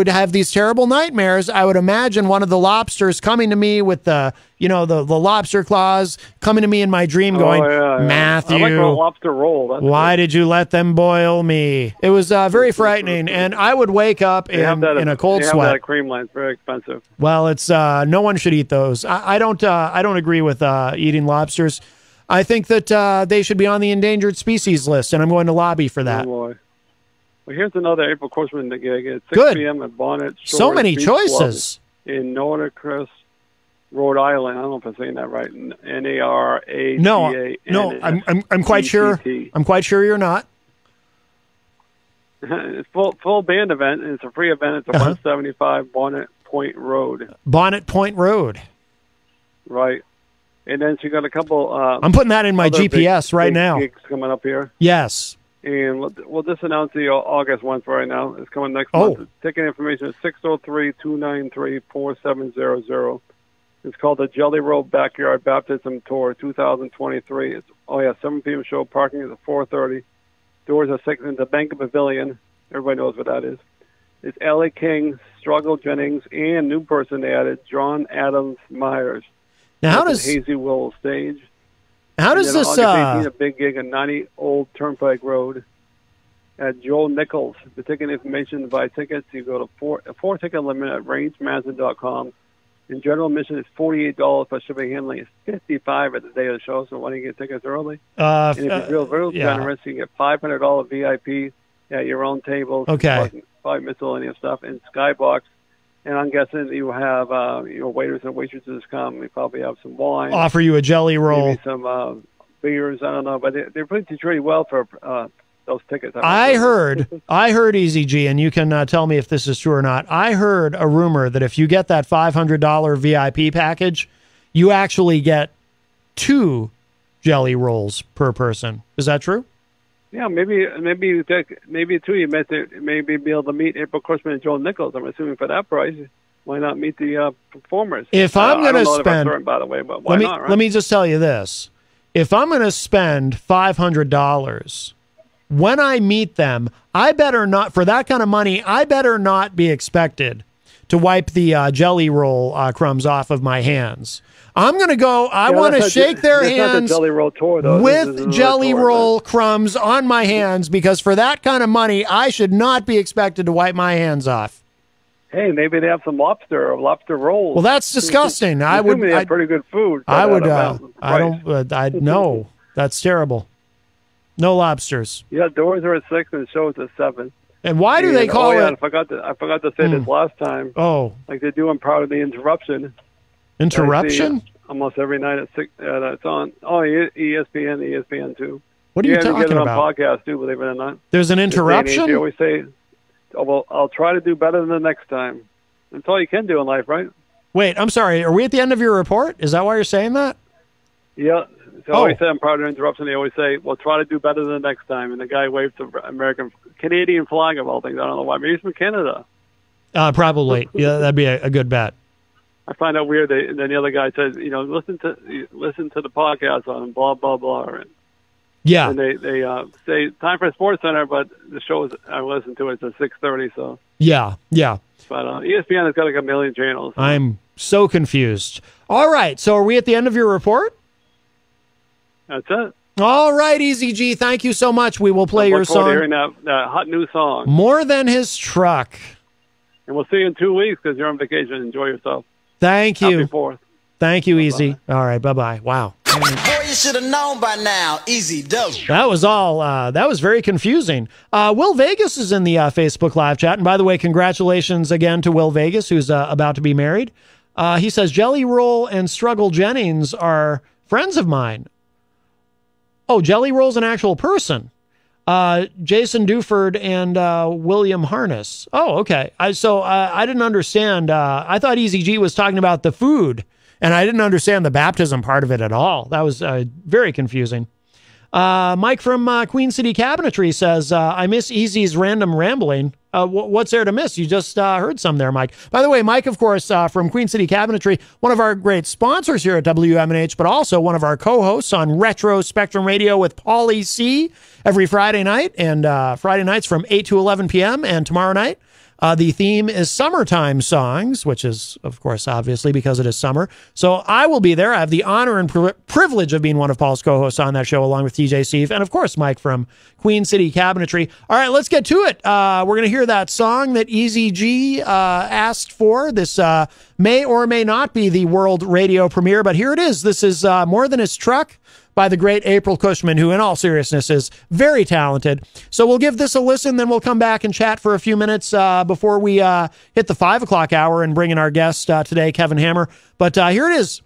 have these terrible nightmares. I would imagine one of the lobsters coming to me with the lobster claws, coming to me in my dream going, Matthew, I like a lobster roll. Why did you let them boil me? It was very frightening, and I would wake up in a cold sweat. That at Cream Line. It's very expensive. Well, it's no one should eat those. I don't agree with eating lobsters. I think that they should be on the endangered species list, and I'm going to lobby for that. Oh, boy. Well, here's another April Corsman gig at 6 p.m. at Bonnet Shores So many Beach choices. Club in Northcrest, Rhode Island. I don't know if I'm saying that right. N-A-R-A-T-A-N. No, I'm quite sure. I'm quite sure you're not. It's full band event. And it's a free event. It's a 175 Bonnet Point Road. Bonnet Point Road. Right. And then she got a couple. I'm putting that in my GPS right now. Gigs coming up here. Yes. And we'll just announce the August one for right now. It's coming next month. Ticket information is 603-293-4700. It's called the Jelly Roll Backyard Baptism Tour 2023. It's 7 p.m. show. Parking is at 4:30. Doors are 6 in the Bank Pavilion. Everybody knows what that is. It's Ellie King, Struggle Jennings, and new person they added, John Adams Myers. Now, how does Hazy Willow stage? How does this? August 18th, a big gig on 90 Old Turnpike Road at Joel Nichols. The ticket information to buy tickets, you go to four ticket limit at rangemazda.com. And general admission is $48 for shipping handling. It's $55 at the day of the show. So why don't you get tickets early? And if you're real generous, you get $500 VIP at your own table. Okay. Probably miscellaneous stuff and Skybox. And I'm guessing you have waiters and waitresses come. They probably have some wine. Offer you a jelly roll. Maybe some beers. I don't know, but they're pretty well for those tickets. I heard Easy G, and you can tell me if this is true or not. I heard a rumor that if you get that $500 VIP package, you actually get 2 jelly rolls per person. Is that true? Yeah, maybe too. You maybe be able to meet April Corsman and Joel Nichols. I'm assuming for that price, why not meet the performers? If I'm going to spend, certain, by the way, but why not? Right? Let me just tell you this: if I'm going to spend $500, when I meet them, I better not, for that kind of money, I better not be expected to wipe the jelly roll crumbs off of my hands. I'm going to go, I want to shake their hands not the jelly roll tour, though. with jelly roll crumbs on my hands, because for that kind of money, I should not be expected to wipe my hands off. Hey, maybe they have some lobster or lobster rolls. Well, that's disgusting. They have pretty good food. No, that's terrible. No lobsters. Yeah, doors are at 6 and shows at 7. And why do they call it? I forgot to say this last time. Oh, like they do on Proud of the Interruption. Interruption? Almost every night at 6. It's on ESPN 2. What are you talking get it on about? Podcast too, believe it or not. There's an interruption. They always say, "Oh well, I'll try to do better than the next time." That's all you can do in life, right? Wait, I'm sorry. Are we at the end of your report? Is that why you're saying that? Yeah. So I always say, I'm proud of interruption. They always say, "Well, try to do better than the next time." And the guy waved the Canadian flag of all things. I don't know why. Maybe he's from Canada. Probably. Yeah, that'd be a good bet. I find that weird. And then the other guy says, listen to the podcast on blah blah blah. And, yeah. And they say time for Sports Center, but the show is I listen to it. It's at 6:30. So yeah. But ESPN has got like a million channels. So. I'm so confused. All right. So are we at the end of your report? That's it. All right, Easy G, thank you so much. We will play your Look forward to song. hearing that hot new song. More Than His Truck. And we'll see you in 2 weeks because you're on vacation. Enjoy yourself. Thank you. Happy 4th. Thank you, Easy. All right, bye-bye. Wow. Boy, you should have known by now. Easy does. That was all. That was very confusing. Will Vegas is in the Facebook live chat. And by the way, congratulations again to Will Vegas, who's about to be married. He says, Jelly Roll and Struggle Jennings are friends of mine. Oh, Jelly Roll's an actual person. Jason Duford and William Harness. Oh, okay. I didn't understand. I thought Easy G was talking about the food, and I didn't understand the baptism part of it at all. That was very confusing. Mike from Queen City Cabinetry says, I miss Easy's random rambling. What's there to miss? You just heard some there, Mike. By the way, Mike, of course, from Queen City Cabinetry, one of our great sponsors here at WMNH, but also one of our co-hosts on Retro Spectrum Radio with Paulie C every Friday night, and Friday nights from 8 to 11 p.m. And tomorrow night, the theme is summertime songs, which is, of course, obviously because it is summer. So I will be there. I have the honor and privilege of being one of Paul's co-hosts on that show, along with TJ Steve, and of course, Mike from Queen City Cabinetry. All right, let's get to it. We're going to hear that song that Easy G asked for. This may or may not be the world radio premiere, but here it is. This is More Than His Truck by the great April Cushman, who in all seriousness is very talented. So we'll give this a listen, then we'll come back and chat for a few minutes before we hit the 5 o'clock hour and bring in our guest today, Kevin Hammer. But here it is,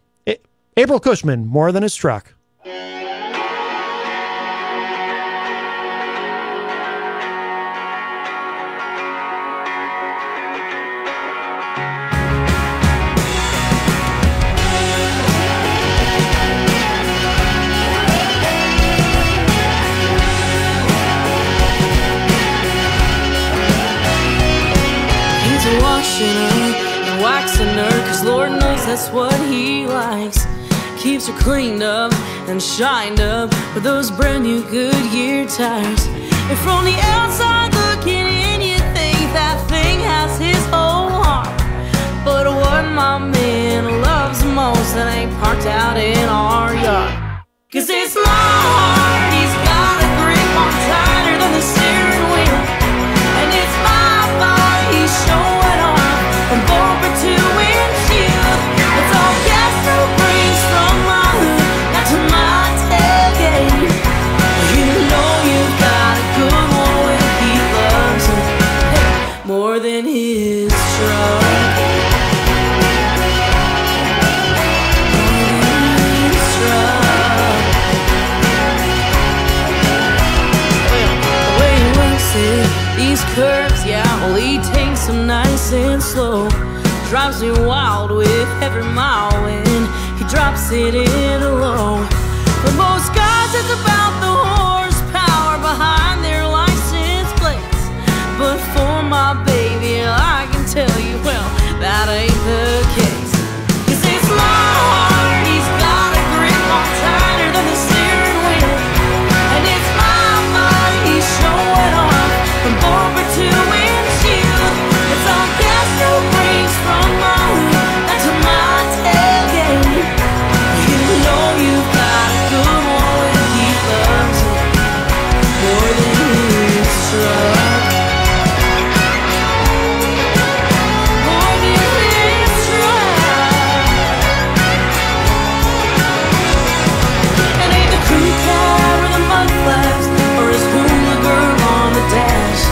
April Cushman, More Than His Truck. And waxing her, cause Lord knows that's what he likes. Keeps her cleaned up and shined up with those brand new Goodyear tires. And from the outside looking in, you think that thing has his whole heart. But what my man loves most, that ain't parked out in our yard. Cause it's my heart, he's got a grip on tighter than the steering wheel. And it's my body he's showing off from bumper to windshield. It's all gas, no brakes from my hood down to my tailgate. You know you've got a good one when he loves it, hey, more than his truck. These curves, yeah, well, he takes them nice and slow. Drives me wild with every mile when he drops it in a low. For most guys, it's about the horsepower behind their license plates. But for my baby, I can tell you, well, that ain't the case. Cause it's my heart, he's got a grip on tighter than the steering wheel. And it's my mind, he's showing off from bumper to windshield. It's all gas, no brakes from my hood down to my tailgate. You know you've got a good one when he loves it more than his truck. More than his truck. It ain't the crew car or the mud flaps or his hula girl on the dash.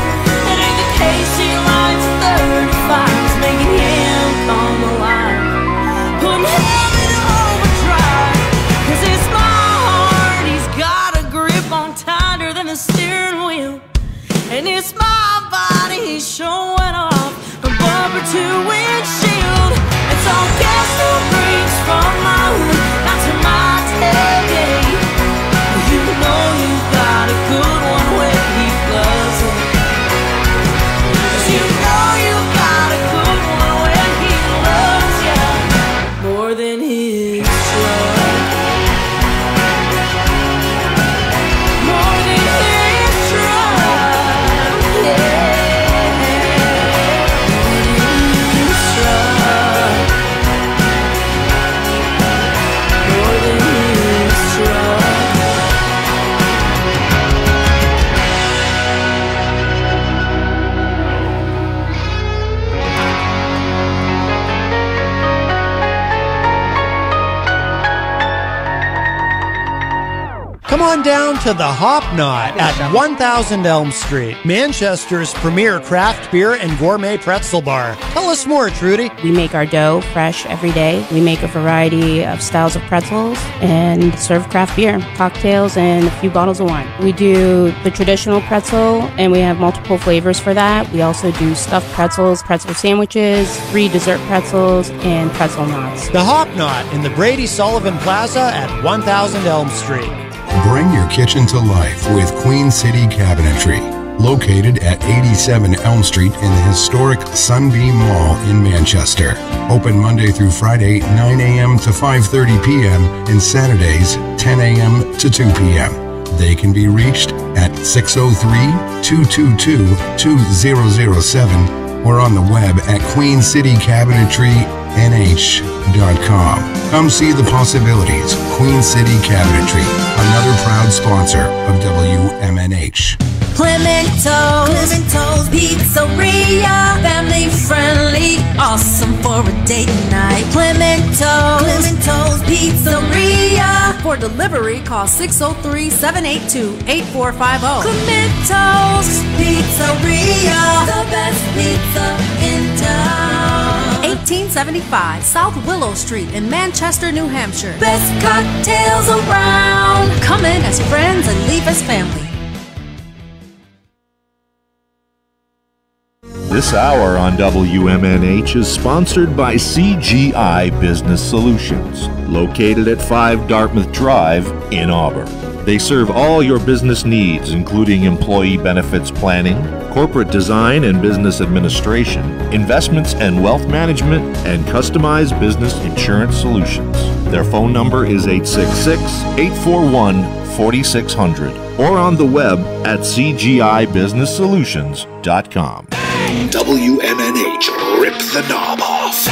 It ain't the KC lights at 35s making him come alive. Putting him in overdrive. Cause it's my heart, he's got a grip on tighter than the steering wheel. And it's my body he's showing off from bumper to windshield. It's all gas, no brakes from my hood down to my tailgate. You know you've got a good one when he loves it. You know you've got a good one when he loves you more than his truck. More than his truck, yeah. on down to the Hop Knot at 1000 Elm Street, Manchester's premier craft beer and gourmet pretzel bar. Tell us more, Trudy. We make our dough fresh every day. We make a variety of styles of pretzels and serve craft beer, cocktails, and a few bottles of wine. We do the traditional pretzel, and we have multiple flavors for that. We also do stuffed pretzels, pretzel sandwiches, 3 dessert pretzels, and pretzel knots. The Hop Knot in the Brady Sullivan Plaza at 1000 Elm Street. Bring your kitchen to life with Queen City Cabinetry, located at 87 Elm Street in the historic Sunbeam Mall in Manchester. Open Monday through Friday, 9 a.m. to 5:30 p.m. and Saturdays, 10 a.m. to 2 p.m. They can be reached at 603-222-2007 or on the web at queencitycabinetrynh.com. Come see the possibilities. Queen City Cabinetry, another proud sponsor of WMNH. Clemento's Pizzeria, family friendly, awesome for a date night. Clemento's Pizzeria. For delivery, call 603-782-8450. Clemento's Pizzeria, the best pizza in town. 1875 South Willow Street in Manchester, New Hampshire. Best cocktails around. Come in as friends and leave as family. This hour on WMNH is sponsored by CGI Business Solutions, located at 5 Dartmouth Drive in Auburn. They serve all your business needs, including employee benefits planning, corporate design and business administration, investments and wealth management, and customized business insurance solutions. Their phone number is 866-841-4600 or on the web at cgibusinesssolutions.com. WMNH, rip the knob off.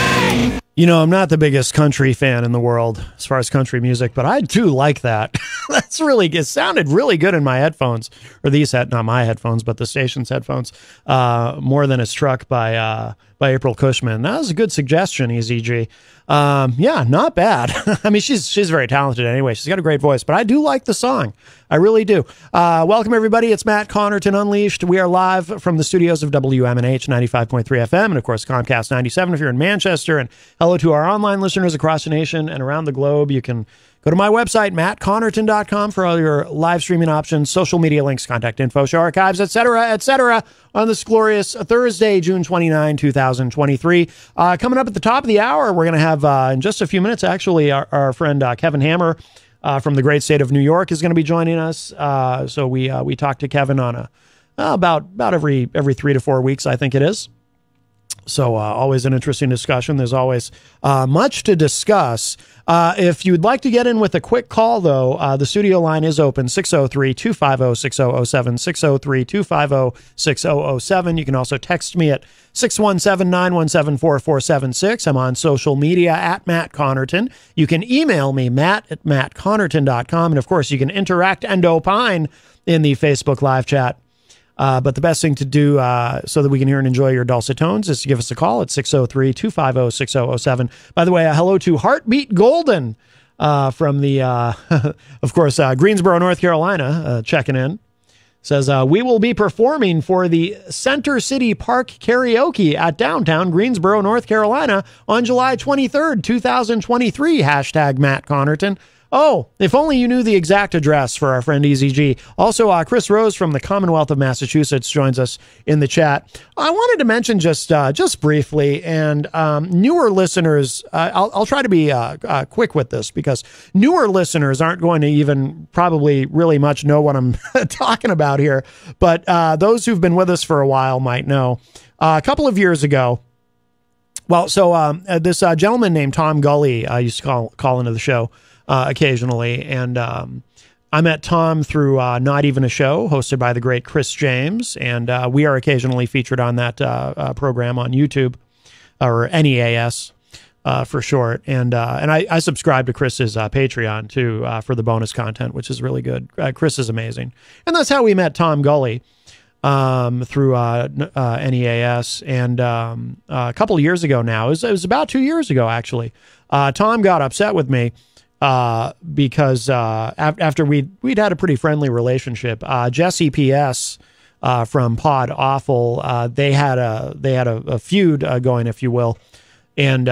You know, I'm not the biggest country fan in the world as far as country music, but I do like that. It sounded really good in my headphones, or not my headphones, but the station's headphones, more than it's struck by April Cushman. That was a good suggestion, EZG. Yeah, not bad. I mean, she's very talented anyway. She's got a great voice, but I do like the song. I really do. Welcome, everybody. It's Matt Connerton Unleashed. We are live from the studios of WMNH 95.3 FM and, of course, Comcast 97 if you're in Manchester. And hello to our online listeners across the nation and around the globe. You can go to my website, mattconnerton.com, for all your live streaming options, social media links, contact info, show archives, etc., on this glorious Thursday, June 29, 2023. Coming up at the top of the hour, we're going to have, in just a few minutes, actually, our friend Kevin Hammer from the great state of New York is going to be joining us. So we talk to Kevin on about every 3 to 4 weeks, I think it is. So always an interesting discussion. There's always much to discuss. If you'd like to get in with a quick call, though, the studio line is open, 603-250-6007, 603-250-6007. You can also text me at 617-917-4476. I'm on social media at Matt Connerton. You can email me, matt@mattconnerton.com. And, of course, you can interact and opine in the Facebook live chat. But the best thing to do so that we can hear and enjoy your dulcet tones is to give us a call at 603-250-6007. By the way, hello to Heartbeat Golden from the, of course, Greensboro, North Carolina, checking in. Says, we will be performing for the Center City Park Karaoke at downtown Greensboro, North Carolina on July 23rd, 2023. Hashtag Matt Connerton. Oh, if only you knew the exact address for our friend EZG. Also, Chris Rose from the Commonwealth of Massachusetts joins us in the chat. I wanted to mention just briefly, and newer listeners, I'll try to be quick with this because newer listeners aren't going to even probably really much know what I'm talking about here. But those who've been with us for a while might know. A couple of years ago, this gentleman named Tom Gully used to call into the show occasionally. And I met Tom through Not Even a Show, hosted by the great Chris James. And we are occasionally featured on that program on YouTube, or NEAS for short. And I subscribe to Chris's Patreon, too, for the bonus content, which is really good. Chris is amazing. And that's how we met Tom Gully through NEAS. And a couple of years ago now, it was about 2 years ago, actually, Tom got upset with me because after we'd had a pretty friendly relationship. Jesse P.S. From Pod Awful, they had a feud going, if you will. And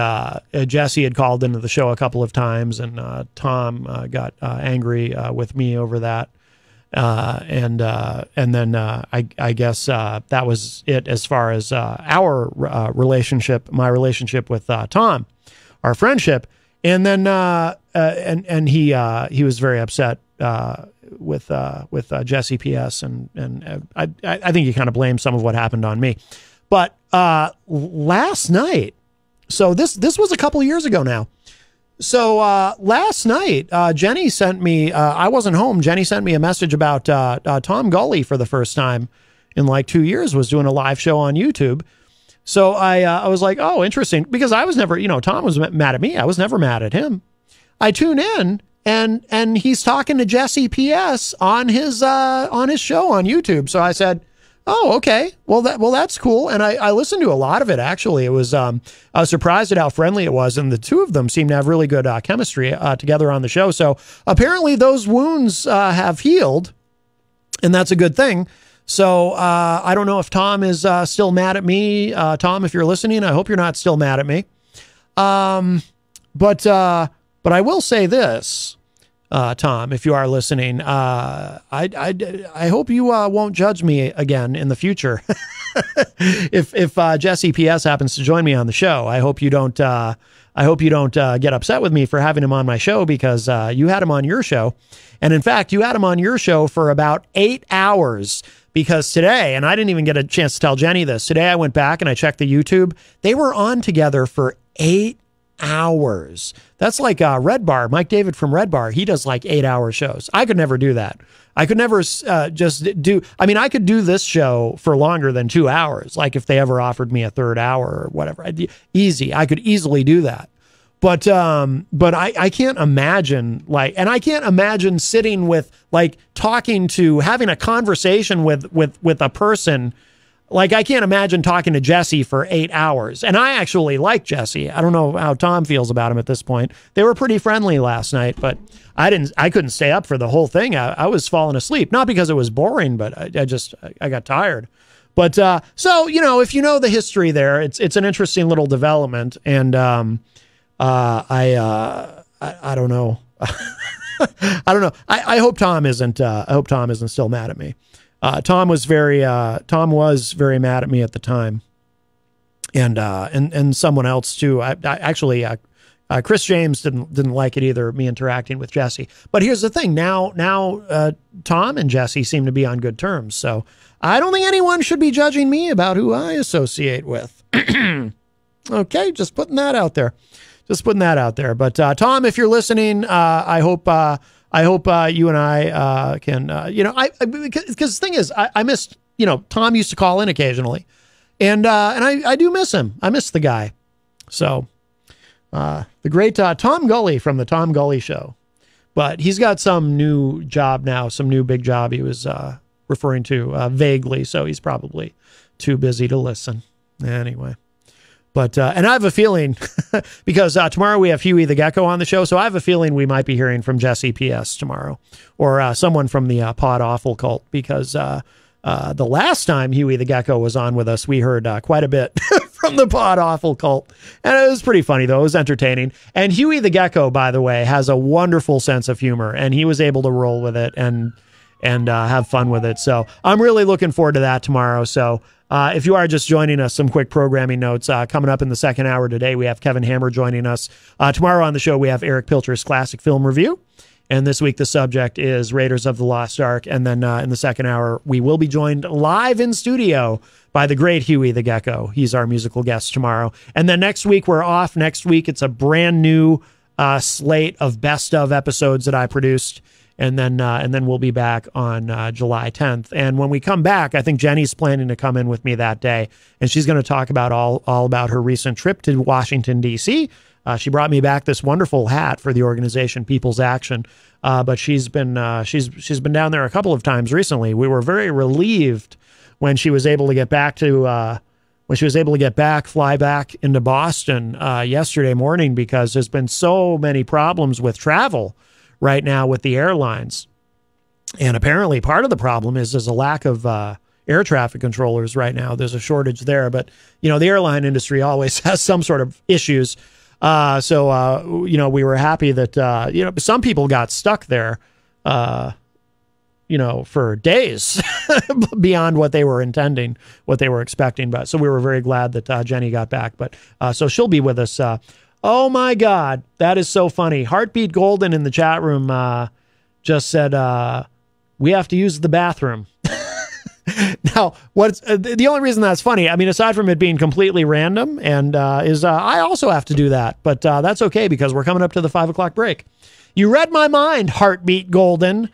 Jesse had called into the show a couple of times, and Tom got angry with me over that. And then I guess that was it as far as our relationship, my relationship with Tom, our friendship. And then and he was very upset with Jesse P.S. and I think he kind of blamed some of what happened on me. But last night. So this was a couple of years ago now. So last night, Jenny sent me, I wasn't home. Jenny sent me a message about Tom Gully for the first time in like 2 years, was doing a live show on YouTube. So I was like, oh, interesting. Because I was never, Tom was mad at me. I was never mad at him. I tune in and he's talking to Jesse P.S. on his show on YouTube. So I said, oh, okay. Well, that's cool. And I listened to a lot of it, actually. It was, I was surprised at how friendly it was. And the two of them seemed to have really good chemistry together on the show. So apparently those wounds have healed, and that's a good thing. So I don't know if Tom is still mad at me. Tom, if you're listening, I hope you're not still mad at me. But I will say this. Tom, if you are listening, I hope you won't judge me again in the future. if Jesse P.S. happens to join me on the show, I hope you don't get upset with me for having him on my show, because you had him on your show, and in fact, you had him on your show for about 8 hours. Because today, and I didn't even get a chance to tell Jenny this, today I went back and I checked the YouTube. They were on together for 8 hours. That's like Red Bar. Mike David from Red Bar, he does like 8-hour shows. I could never do that. I could never I could do this show for longer than 2 hours. Like if they ever offered me a third hour or whatever, I could easily do that. But I can't imagine and I can't imagine sitting with having a conversation with a person. Like, I can't imagine talking to Jesse for 8 hours. And I actually like Jesse. I don't know how Tom feels about him at this point. They were pretty friendly last night, but I couldn't stay up for the whole thing. I was falling asleep, not because it was boring, but I got tired. But, so, if you know the history there, it's an interesting little development. And, I don't know. I don't know. I hope Tom isn't still mad at me. Tom was very mad at me at the time, and someone else too. Chris James didn't like it either, me interacting with Jesse. But here's the thing: now Tom and Jesse seem to be on good terms. So I don't think anyone should be judging me about who I associate with. Okay, just putting that out there. But Tom, if you're listening, I hope you and I can, because the thing is, I missed, Tom used to call in occasionally, and I do miss him. I miss the guy. So, the great Tom Gully from the Tom Gully Show, but he's got some new job now, some new big job he was referring to vaguely, so he's probably too busy to listen. Anyway. But, and I have a feeling, because tomorrow we have Huey the Gecko on the show, so I have a feeling we might be hearing from Jesse P.S. tomorrow, or someone from the Pod Awful cult, because the last time Huey the Gecko was on with us, we heard quite a bit from the Pod Awful cult, and it was pretty funny, though. It was entertaining. And Huey the Gecko, by the way, has a wonderful sense of humor, and he was able to roll with it and have fun with it. So I'm really looking forward to that tomorrow. So if you are just joining us, some quick programming notes. Coming up in the second hour today, we have Kevin Hammer joining us. Tomorrow on the show, we have Eric Pilcher's classic film review. And this week, the subject is Raiders of the Lost Ark. And then in the second hour, we will be joined live in studio by the great Huey the Gecko. He's our musical guest tomorrow. And then next week, we're off. Next week, it's a brand new slate of best of episodes that I produced. And then we'll be back on July 10th. And when we come back, I think Jenny's planning to come in with me that day, and she's going to talk about all about her recent trip to Washington, D.C. She brought me back this wonderful hat for the organization People's Action, but she's been down there a couple of times recently. We were very relieved when she was able to get back to when she was able to get back, fly back into Boston yesterday morning, because there's been so many problems with travel right now with the airlines. And apparently part of the problem is there's a lack of air traffic controllers right now. There's a shortage there. But, you know, the airline industry always has some sort of issues. So we were happy that, some people got stuck there, for days beyond what they were intending, what they were expecting. But so we were very glad that Jenny got back. But so she'll be with us. Oh, my God. That is so funny. Heartbeat Golden in the chat room just said, we have to use the bathroom. Now, what's the only reason that's funny, I mean, aside from it being completely random, and is I also have to do that. But that's okay, because we're coming up to the 5 o'clock break. You read my mind, Heartbeat Golden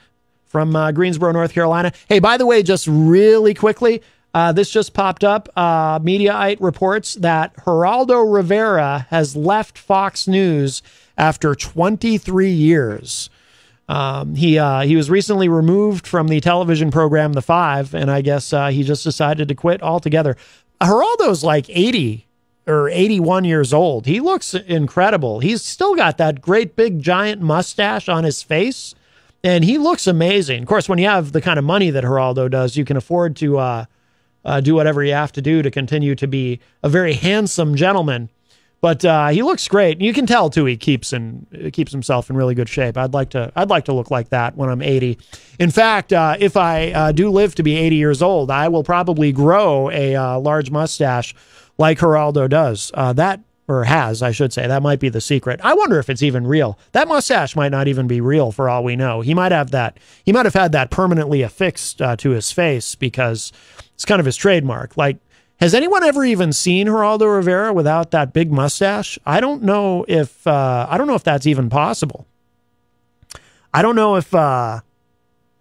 from Greensboro, North Carolina. Hey, by the way, just really quickly, this just popped up. Mediaite reports that Geraldo Rivera has left Fox News after 23 years. He was recently removed from the television program The Five, and I guess he just decided to quit altogether. Geraldo's like 80 or 81 years old. He looks incredible. He's still got that great big giant mustache on his face, and he looks amazing. Of course, when you have the kind of money that Geraldo does, you can afford to do whatever you have to do to continue to be a very handsome gentleman. But he looks great. You can tell too. He keeps himself in really good shape. I'd like to look like that when I'm 80. In fact, if I do live to be 80 years old, I will probably grow a large mustache like Geraldo does. I should say. That might be the secret. I wonder if it's even real. That mustache might not even be real for all we know. He might have that. He might have had that permanently affixed to his face, because it's kind of his trademark. Like, has anyone ever even seen Geraldo Rivera without that big mustache? I don't know if that's even possible. I don't know if I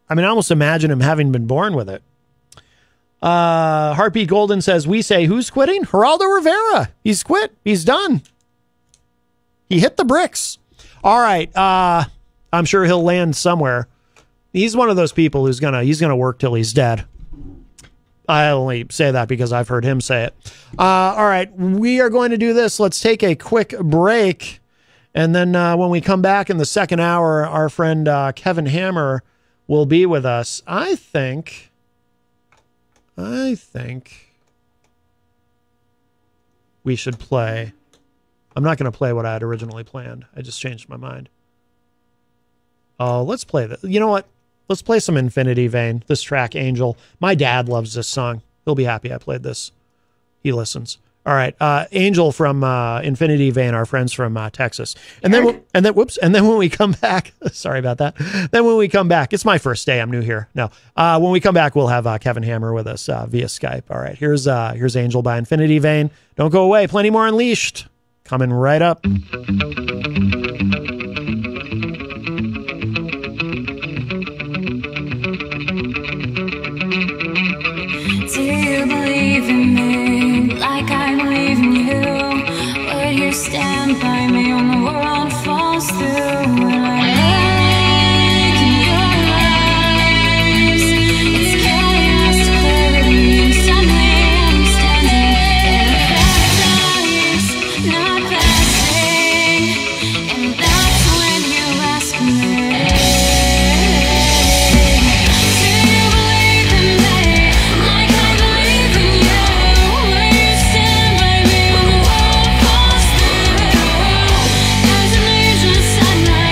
almost imagine him having been born with it. Heartbeat Golden says, we say, who's quitting? Geraldo Rivera. He's quit. He's done. He hit the bricks. All right. I'm sure he'll land somewhere. He's one of those people he's gonna work till he's dead. I only say that because I've heard him say it. All right, we are going to do this. Let's take a quick break. And then when we come back in the second hour, our friend Kevin Hammer will be with us. I think we should play. I'm not going to play what I had originally planned. I just changed my mind. Oh, let's play this. You know what? Let's play some Infinity Vein, this track, Angel. My dad loves this song. He'll be happy I played this. He listens. All right, Angel from Infinity Vein, our friends from Texas. And then when we come back, sorry about that. Then when we come back, it's my first day. I'm new here. No, when we come back, we'll have Kevin Hammer with us via Skype. All right, here's Angel by Infinity Vein. Don't go away. Plenty more Unleashed coming right up. Do you believe in me like I believe in you? Would you stand by me when the world falls through? When I look in your eyes, it's chaos to clarity, and suddenly I'm standing in a paradise, not passing, and that's when you ask me. Sunrise.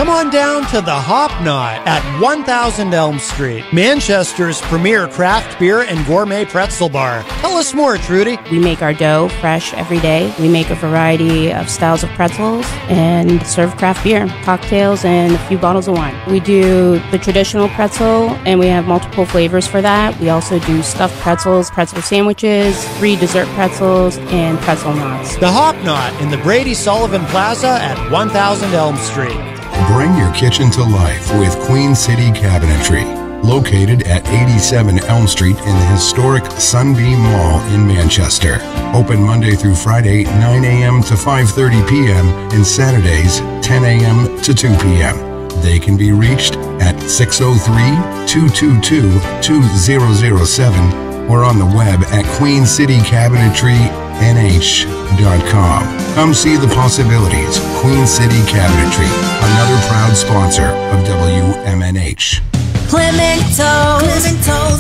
come on down to the Hop Knot at 1000 Elm Street, Manchester's premier craft beer and gourmet pretzel bar. Tell us more, Trudy. We make our dough fresh every day. We make a variety of styles of pretzels and serve craft beer, cocktails, and a few bottles of wine. We do the traditional pretzel, and we have multiple flavors for that. We also do stuffed pretzels, pretzel sandwiches, 3 dessert pretzels, and pretzel knots. The Hop Knot in the Brady Sullivan Plaza at 1000 Elm Street. Bring your kitchen to life with Queen City Cabinetry, located at 87 Elm Street in the historic Sunbeam Mall in Manchester. Open Monday through Friday, 9 a.m. to 5:30 p.m. and Saturdays, 10 a.m. to 2 p.m. They can be reached at 603-222-2007 or on the web at queencitycabinetrynh.com. Come see the possibilities. Queen City Cabinetry, another proud sponsor of WMNH. Clemento's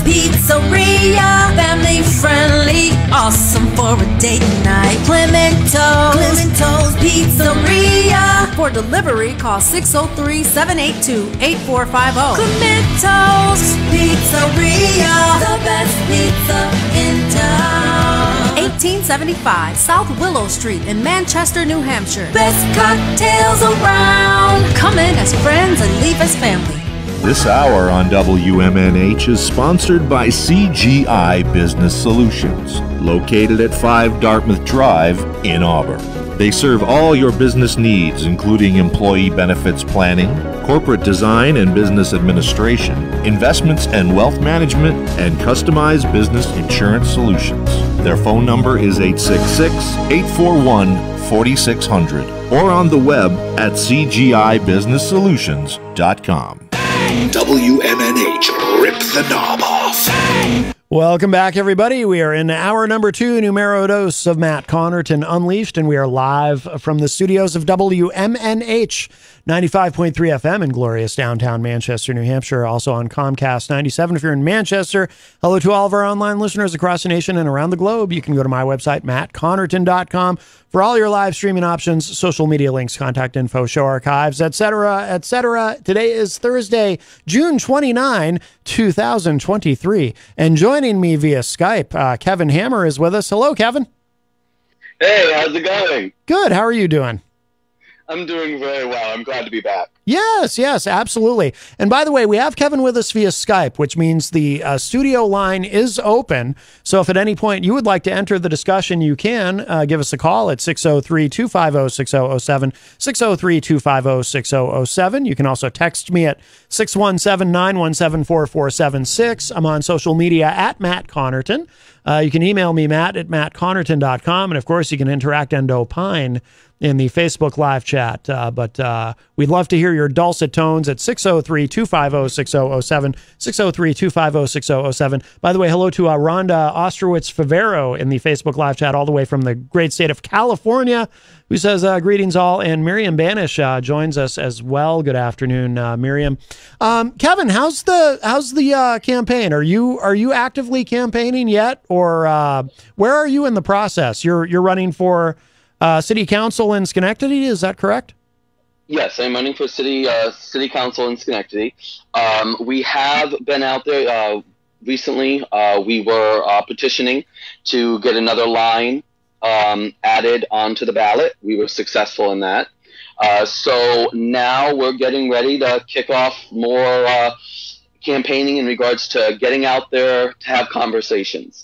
Pizzeria, family friendly, awesome for a date night. Clemento's Pizzeria. For delivery, call 603-782-8450. Clemento's Pizzeria, the best pizza in town. 1875 South Willow Street in Manchester, New Hampshire. Best cocktails around. Come in as friends and leave as family. This hour on WMNH is sponsored by CGI Business Solutions, located at 5 Dartmouth Drive in Auburn. They serve all your business needs, including employee benefits planning, corporate design and business administration, investments and wealth management, and customized business insurance solutions. Their phone number is 866-841-4600 or on the web at cgibusinesssolutions.com. WMNH, rip the knob off. Welcome back, everybody. We are in hour number 2, numero dos of Matt Connerton Unleashed, and we are live from the studios of WMNH 95.3 FM in glorious downtown Manchester, New Hampshire. Also on Comcast 97 if you're in Manchester. Hello to all of our online listeners across the nation and around the globe. You can go to my website, mattconnerton.com, for all your live streaming options, social media links, contact info, show archives, etc., etc. Today is Thursday, June 29, 2023. And joining me via Skype, Kevin Hammer is with us. Hello, Kevin. Hey, how's it going? Good. How are you doing? I'm doing very well. I'm glad to be back. Yes, absolutely. And by the way, we have Kevin with us via Skype, which means the studio line is open. So if at any point you would like to enter the discussion, you can give us a call at 603-250-6007, 603-250-6007. You can also text me at 617-917-4476. I'm on social media at Matt Connerton. You can email me, Matt at mattconnerton.com. And of course, you can interact and opine in the Facebook live chat. But we'd love to hear your dulcet tones at 603-250-6007, 603-250-6007. By the way, hello to Rhonda Ostrowitz-Favero in the Facebook live chat, all the way from the great state of California, who says, greetings all. And Miriam Banish joins us as well. Good afternoon, Miriam. Kevin, how's the campaign? Are you actively campaigning yet? Or where are you in the process? You're running for city council in Schenectady, is that correct? Yes, I'm running for city council in Schenectady. We have been out there recently. We were petitioning to get another line added onto the ballot. We were successful in that. So now we're getting ready to kick off more campaigning in regards to getting out there to have conversations,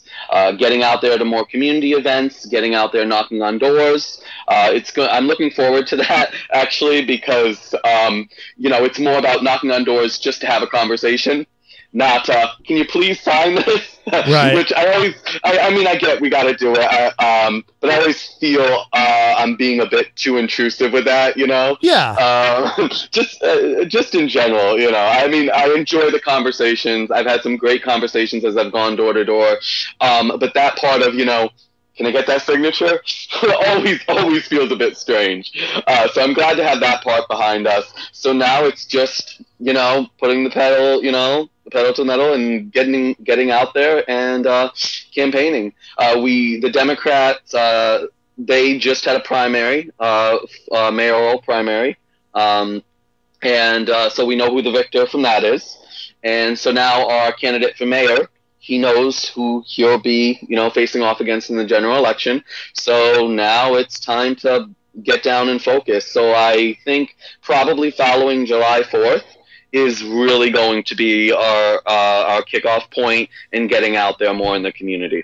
getting out there to more community events, getting out there knocking on doors. I'm looking forward to that, actually, because it's more about knocking on doors just to have a conversation, not can you please sign this? Right. Which I get we got to do it, but I always feel I'm being a bit too intrusive with that, Yeah. Just in general, I enjoy the conversations. I've had some great conversations as I've gone door to door, but that part of, can I get that signature? always feels a bit strange. So I'm glad to have that part behind us. So now it's just, putting the pedal to the metal and getting out there and campaigning. The Democrats, they just had a primary, mayoral primary. And so we know who the victor from that is. And so now our candidate for mayor, he knows who he'll be, facing off against in the general election. So now it's time to get down and focus. So I think probably following July 4th is really going to be our kickoff point in getting out there more in the community.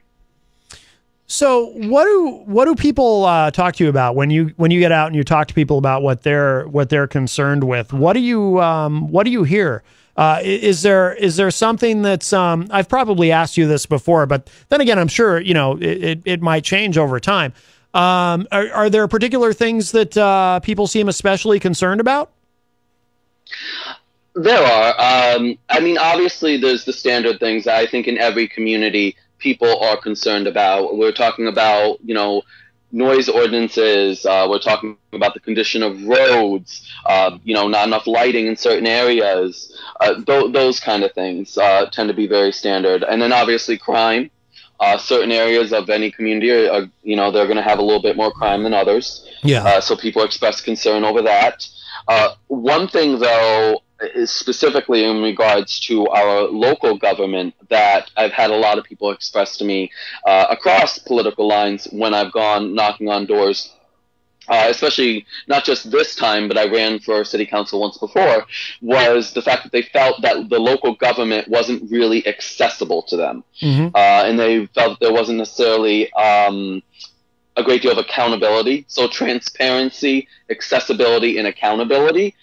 So what do people talk to you about when you get out and you talk to people about what they're concerned with? What do you hear? Is there something that's I've probably asked you this before, but then again, I'm sure it might change over time. Are there particular things that people seem especially concerned about? There are. I mean, obviously, there's the standard things that I think in every community people are concerned about. We're talking about, noise ordinances. We're talking about the condition of roads, not enough lighting in certain areas. Those kind of things tend to be very standard. And then obviously crime. Certain areas of any community are they're going to have a little bit more crime than others. Yeah. So people express concern over that. One thing, though, is specifically in regards to our local government that I've had a lot of people express to me across political lines when I've gone knocking on doors, especially not just this time, but I ran for city council once before, was the fact that they felt that the local government wasn't really accessible to them. Mm-hmm. And they felt that there wasn't necessarily a great deal of accountability. So transparency, accessibility, and accountability,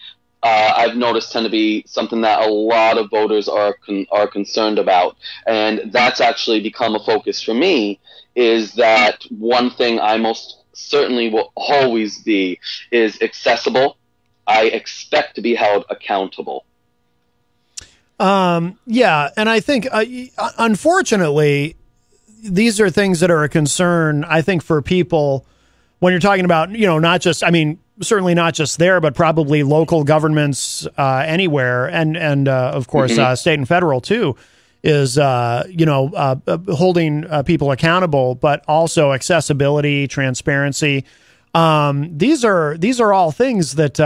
I've noticed tend to be something that a lot of voters are concerned about. And that's actually become a focus for me, is that one thing I most certainly will always be is accessible. I expect to be held accountable. Yeah, and I think, unfortunately, these are things that are a concern, I think, for people when you're talking about, not just, certainly not just there, but probably local governments anywhere, and of course, state and federal too, is holding people accountable, but also accessibility, transparency. These are all things that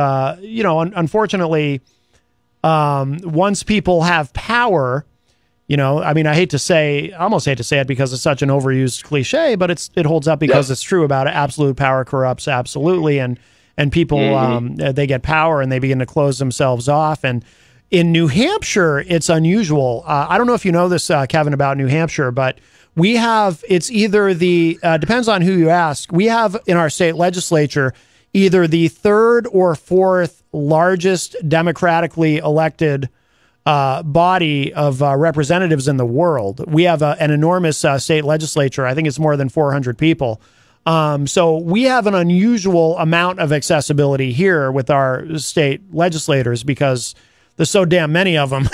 unfortunately, once people have power, I almost hate to say it because it's such an overused cliche, but it holds up because it's true about it. Absolute power corrupts absolutely, and people they get power and they begin to close themselves off. And in New Hampshire, it's unusual. I don't know if you know this, Kevin, about New Hampshire, but we have, it's either depends on who you ask. We have in our state legislature either the third or fourth largest democratically elected body of representatives in the world. We have an enormous state legislature. I think it's more than 400 people. So we have an unusual amount of accessibility here with our state legislators because there's so damn many of them.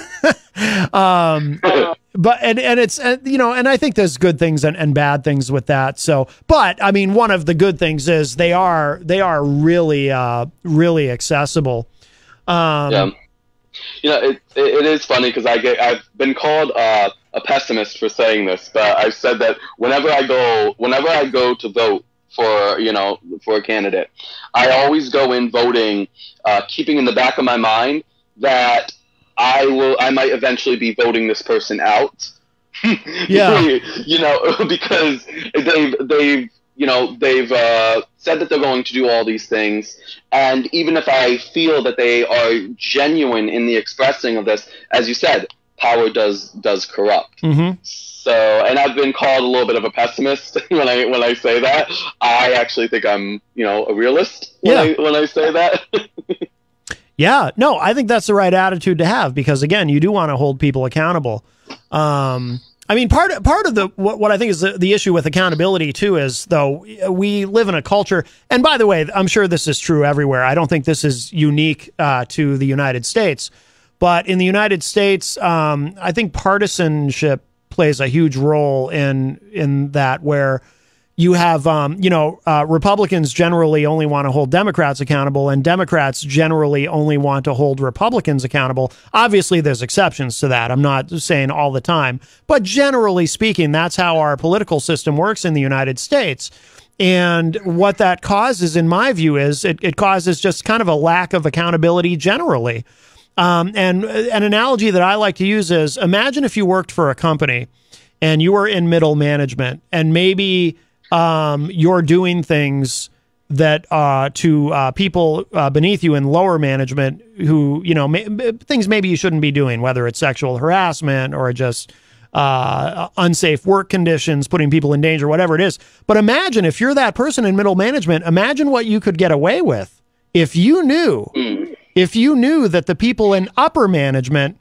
But it's and I think there's good things and bad things with that. So, but one of the good things is they are really really accessible. It is funny because I've been called a pessimist for saying this, but I've said that whenever I go to vote for a candidate, I always go in voting, keeping in the back of my mind that I might eventually be voting this person out. Yeah. Because they've said that they're going to do all these things, and even if I feel that they are genuine in the expressing of this, as you said, power does corrupt. Mm-hmm. So, and I've been called a little bit of a pessimist when I say that. I actually think I'm a realist when I say that. Yeah, no, I think that's the right attitude to have because again, you do want to hold people accountable. Part of what I think is the issue with accountability too is though we live in a culture, and by the way, I'm sure this is true everywhere. I don't think this is unique to the United States, but in the United States, I think partisanship plays a huge role in that where you have, Republicans generally only want to hold Democrats accountable, and Democrats generally only want to hold Republicans accountable. Obviously, there's exceptions to that. I'm not saying all the time, but generally speaking, that's how our political system works in the United States. And what that causes, in my view, is it causes just kind of a lack of accountability generally. And an analogy that I like to use is, imagine if you worked for a company and you were in middle management, and maybe you're doing things that to people beneath you in lower management who, things maybe you shouldn't be doing, whether it's sexual harassment or just unsafe work conditions, putting people in danger, whatever it is. But imagine if you're that person in middle management, imagine what you could get away with if you knew that the people in upper management,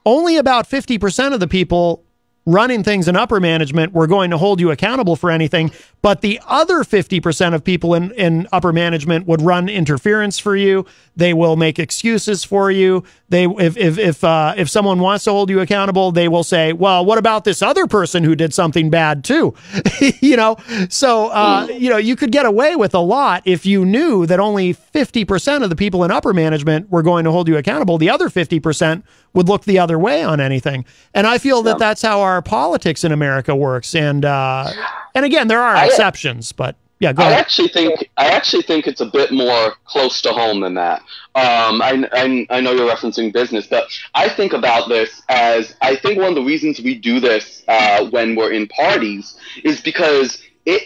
only about 50% of the people running things in upper management were going to hold you accountable for anything, but the other 50% of people in upper management would run interference for you. They will make excuses for you. They, if someone wants to hold you accountable, they will say, well, what about this other person who did something bad too? So you could get away with a lot if you knew that only 50% of the people in upper management were going to hold you accountable. The other 50% would look the other way on anything. And I feel that that's how our politics in America works. And again, there are exceptions, but yeah, go ahead. I actually think it's a bit more close to home than that. I know you're referencing business, but I think about this as, I think one of the reasons we do this when we're in parties is because it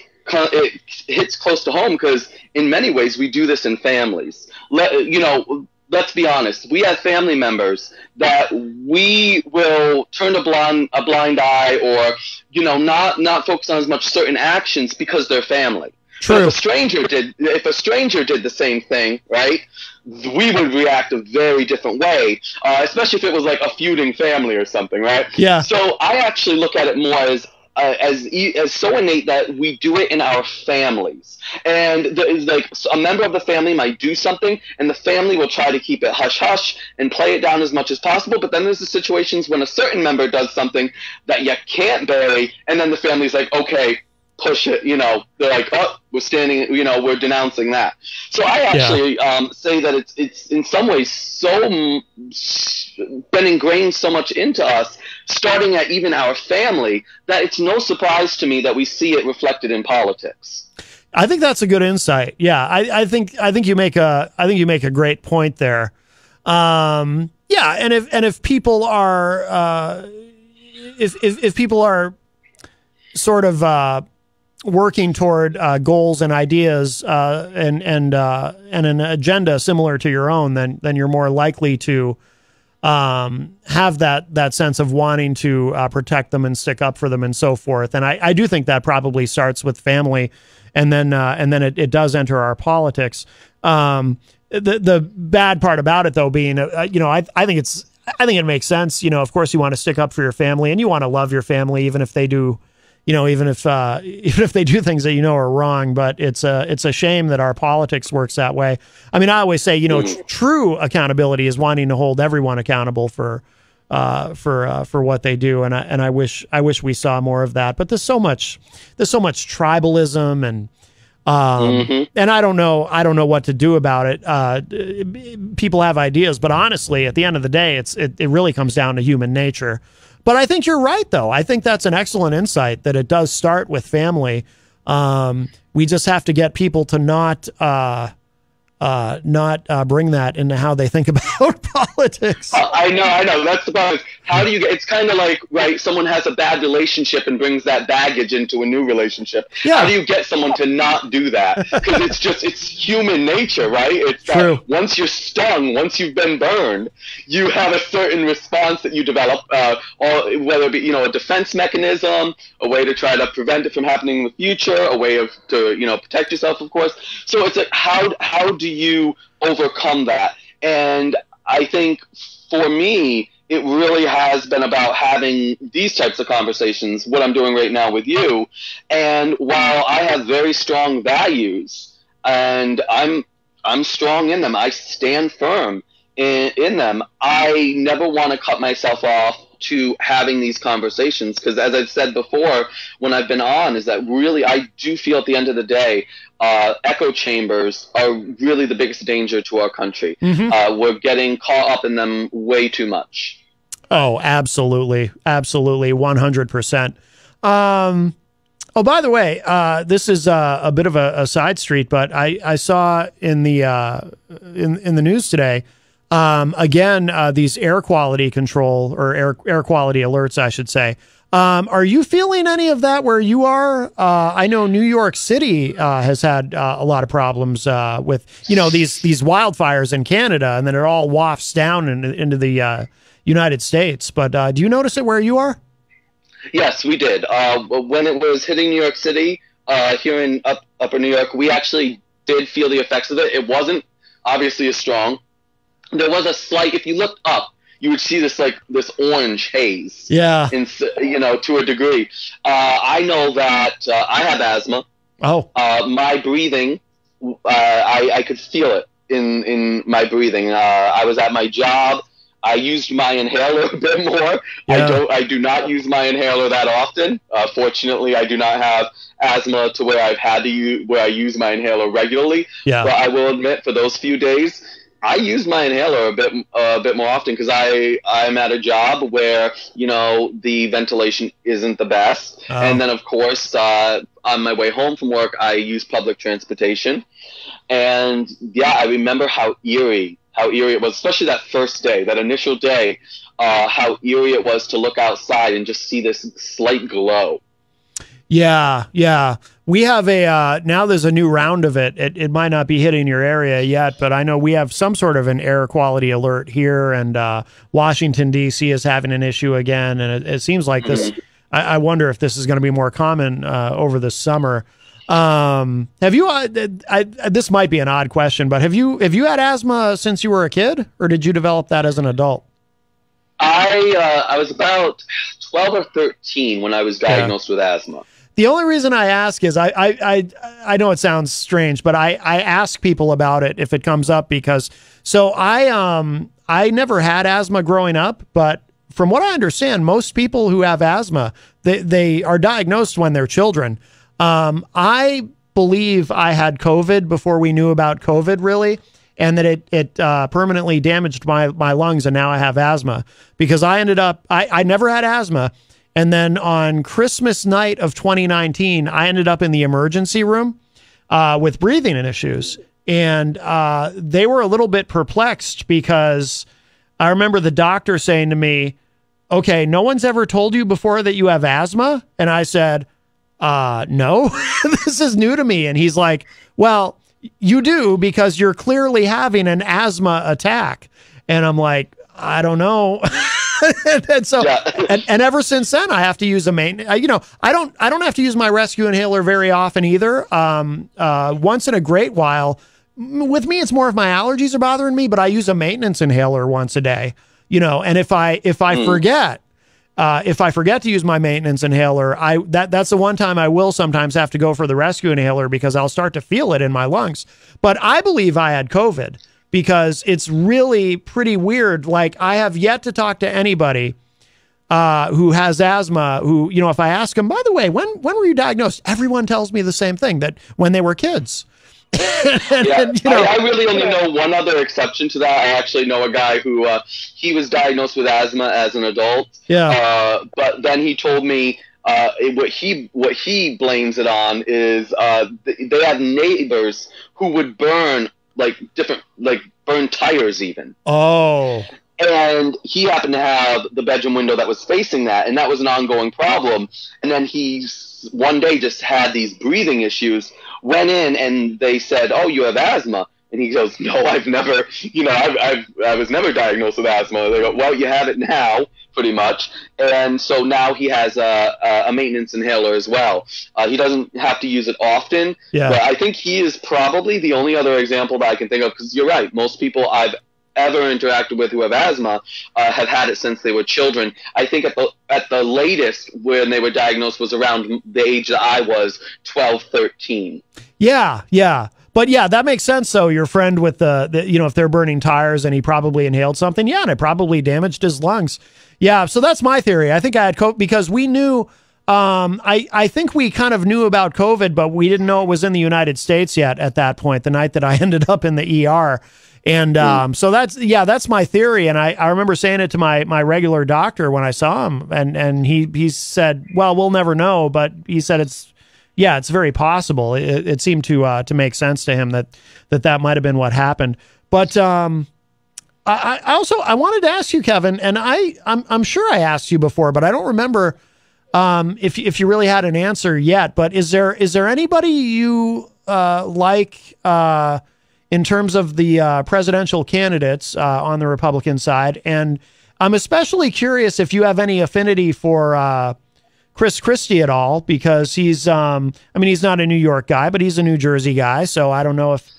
hits close to home, because in many ways we do this in families. Let's be honest. We have family members that we will turn a blind eye, or not focus on as much certain actions because they're family. True. If a stranger did the same thing, right, we would react a very different way, especially if it was like a feuding family or something, right? Yeah. So I actually look at it more as so innate that we do it in our families. And a member of the family might do something, and the family will try to keep it hush-hush and play it down as much as possible. But then there's the situations when a certain member does something that you can't bury, and then the family's like, okay, push it. They're like, oh, we're standing, we're denouncing that. So I actually say that it's in some ways so been ingrained so much into us, starting at even our family, that it's no surprise to me that we see it reflected in politics. I think that's a good insight. Yeah, I think you make a great point there. And if people are if people are sort of working toward goals and ideas and an agenda similar to your own, then you're more likely to have that sense of wanting to protect them and stick up for them and so forth. And I do think that probably starts with family, and then it does enter our politics. The bad part about it, though, being I think it makes sense. Of course, you want to stick up for your family, and you want to love your family, even if they do. Even if they do things that are wrong. But it's a shame that our politics works that way. I mean, I always say, true accountability is wanting to hold everyone accountable for what they do, and I wish we saw more of that. But there's so much tribalism, and and I don't know what to do about it. People have ideas, but honestly, at the end of the day, it really comes down to human nature. But I think you're right, though. I think that's an excellent insight, that it does start with family. We just have to get people to not bring that into how they think about politics. I know. That's the problem. How do you get? It's kind of like, right, someone has a bad relationship and brings that baggage into a new relationship. Yeah. How do you get someone to not do that? Because it's human nature, right? It's true. Once you're stung, once you've been burned, you have a certain response that you develop, or whether it be a defense mechanism, a way to try to prevent it from happening in the future, a way to protect yourself, of course. So it's like, how do you overcome that? And I think for me, it really has been about having these types of conversations, what I'm doing right now with you. And while I have very strong values, and I'm strong in them, I stand firm in them, I never want to cut myself off to having these conversations, because as I've said before when I've been on, is that really I do feel at the end of the day, echo chambers are really the biggest danger to our country. We're getting caught up in them way too much. Oh, absolutely. 100%. Oh, by the way, this is a bit of a side street, but I saw in the news today, again, these air quality control or air quality alerts, I should say. Are you feeling any of that where you are? I know New York City has had a lot of problems with, these wildfires in Canada, and then it all wafts down into the United States. But do you notice it where you are? Yes, we did. When it was hitting New York City, here in upper New York, we actually did feel the effects of it. It wasn't obviously as strong. There was a slight, if you looked up, you would see this orange haze. Yeah. To a degree. I know that I have asthma. Oh. My breathing, I could feel it in my breathing. I was at my job. I used my inhaler a bit more. Yeah. I do not use my inhaler that often. Fortunately, I do not have asthma to where I use my inhaler regularly. Yeah. But I will admit, for those few days, I use my inhaler a bit more often because I'm at a job where the ventilation isn't the best, and then of course on my way home from work I use public transportation, and I remember how eerie it was, especially that first day, that initial day, how eerie it was to look outside and just see this slight glow. Yeah. We have now there's a new round of it. It might not be hitting your area yet, but I know we have some sort of an air quality alert here, and Washington, D.C. is having an issue again. And it seems like this, I wonder if this is going to be more common over the summer. Have you, this might be an odd question, but have you had asthma since you were a kid, or did you develop that as an adult? I was about 12 or 13 when I was diagnosed with asthma. The only reason I ask is I know it sounds strange, but I ask people about it if it comes up because I never had asthma growing up, but from what I understand, most people who have asthma, they are diagnosed when they're children. I believe I had COVID before we knew about COVID really, and that it permanently damaged my lungs, and now I have asthma because I never had asthma. And then on Christmas night of 2019, I ended up in the emergency room with breathing issues. And they were a little bit perplexed because I remember the doctor saying to me, "Okay, no one's ever told you before that you have asthma?" And I said, "No, this is new to me." And he's like, "Well, you do because you're clearly having an asthma attack." And I'm like, "I don't know." And so, and ever since then, I have to use a I don't have to use my rescue inhaler very often either. Once in a great while. With me, it's more if my allergies are bothering me, but I use a maintenance inhaler once a day. And if I forget to use my maintenance inhaler, that's the one time I will sometimes have to go for the rescue inhaler because I'll start to feel it in my lungs. But I believe I had COVID. Because it's really pretty weird. Like, I have yet to talk to anybody who has asthma who, if I ask them, by the way, when were you diagnosed? Everyone tells me the same thing, that when they were kids. I really only know one other exception to that. I actually know a guy who he was diagnosed with asthma as an adult. Yeah. But then he told me what he blames it on is they had neighbors who would burn burn tires even. Oh. And he happened to have the bedroom window that was facing that, and that was an ongoing problem. And then he one day just had these breathing issues, went in, and they said, "Oh, you have asthma." And he goes, "No, I've never, I was never diagnosed with asthma." They go, "Well, you have it now, pretty much." And so now he has a maintenance inhaler as well. He doesn't have to use it often, but I think he is probably the only other example that I can think of, because you're right, most people I've ever interacted with who have asthma have had it since they were children. I think at the latest when they were diagnosed was around the age that I was, 12, 13. Yeah. But yeah, that makes sense. So your friend with the if they're burning tires and he probably inhaled something, and it probably damaged his lungs. Yeah, so that's my theory. I think I had COVID because we knew, I think we kind of knew about COVID, but we didn't know it was in the United States yet at that point, the night that I ended up in the ER. And so that's my theory. And I remember saying it to my regular doctor when I saw him, and he said, "Well, we'll never know," but he said yeah, it's very possible. It seemed to make sense to him that might have been what happened. But I also wanted to ask you, Kevin, and I'm sure I asked you before, but I don't remember if you really had an answer yet. But is there anybody you like in terms of the presidential candidates on the Republican side? And I'm especially curious if you have any affinity for Chris Christie at all, because he's he's not a New York guy, but he's a New Jersey guy. So I don't know if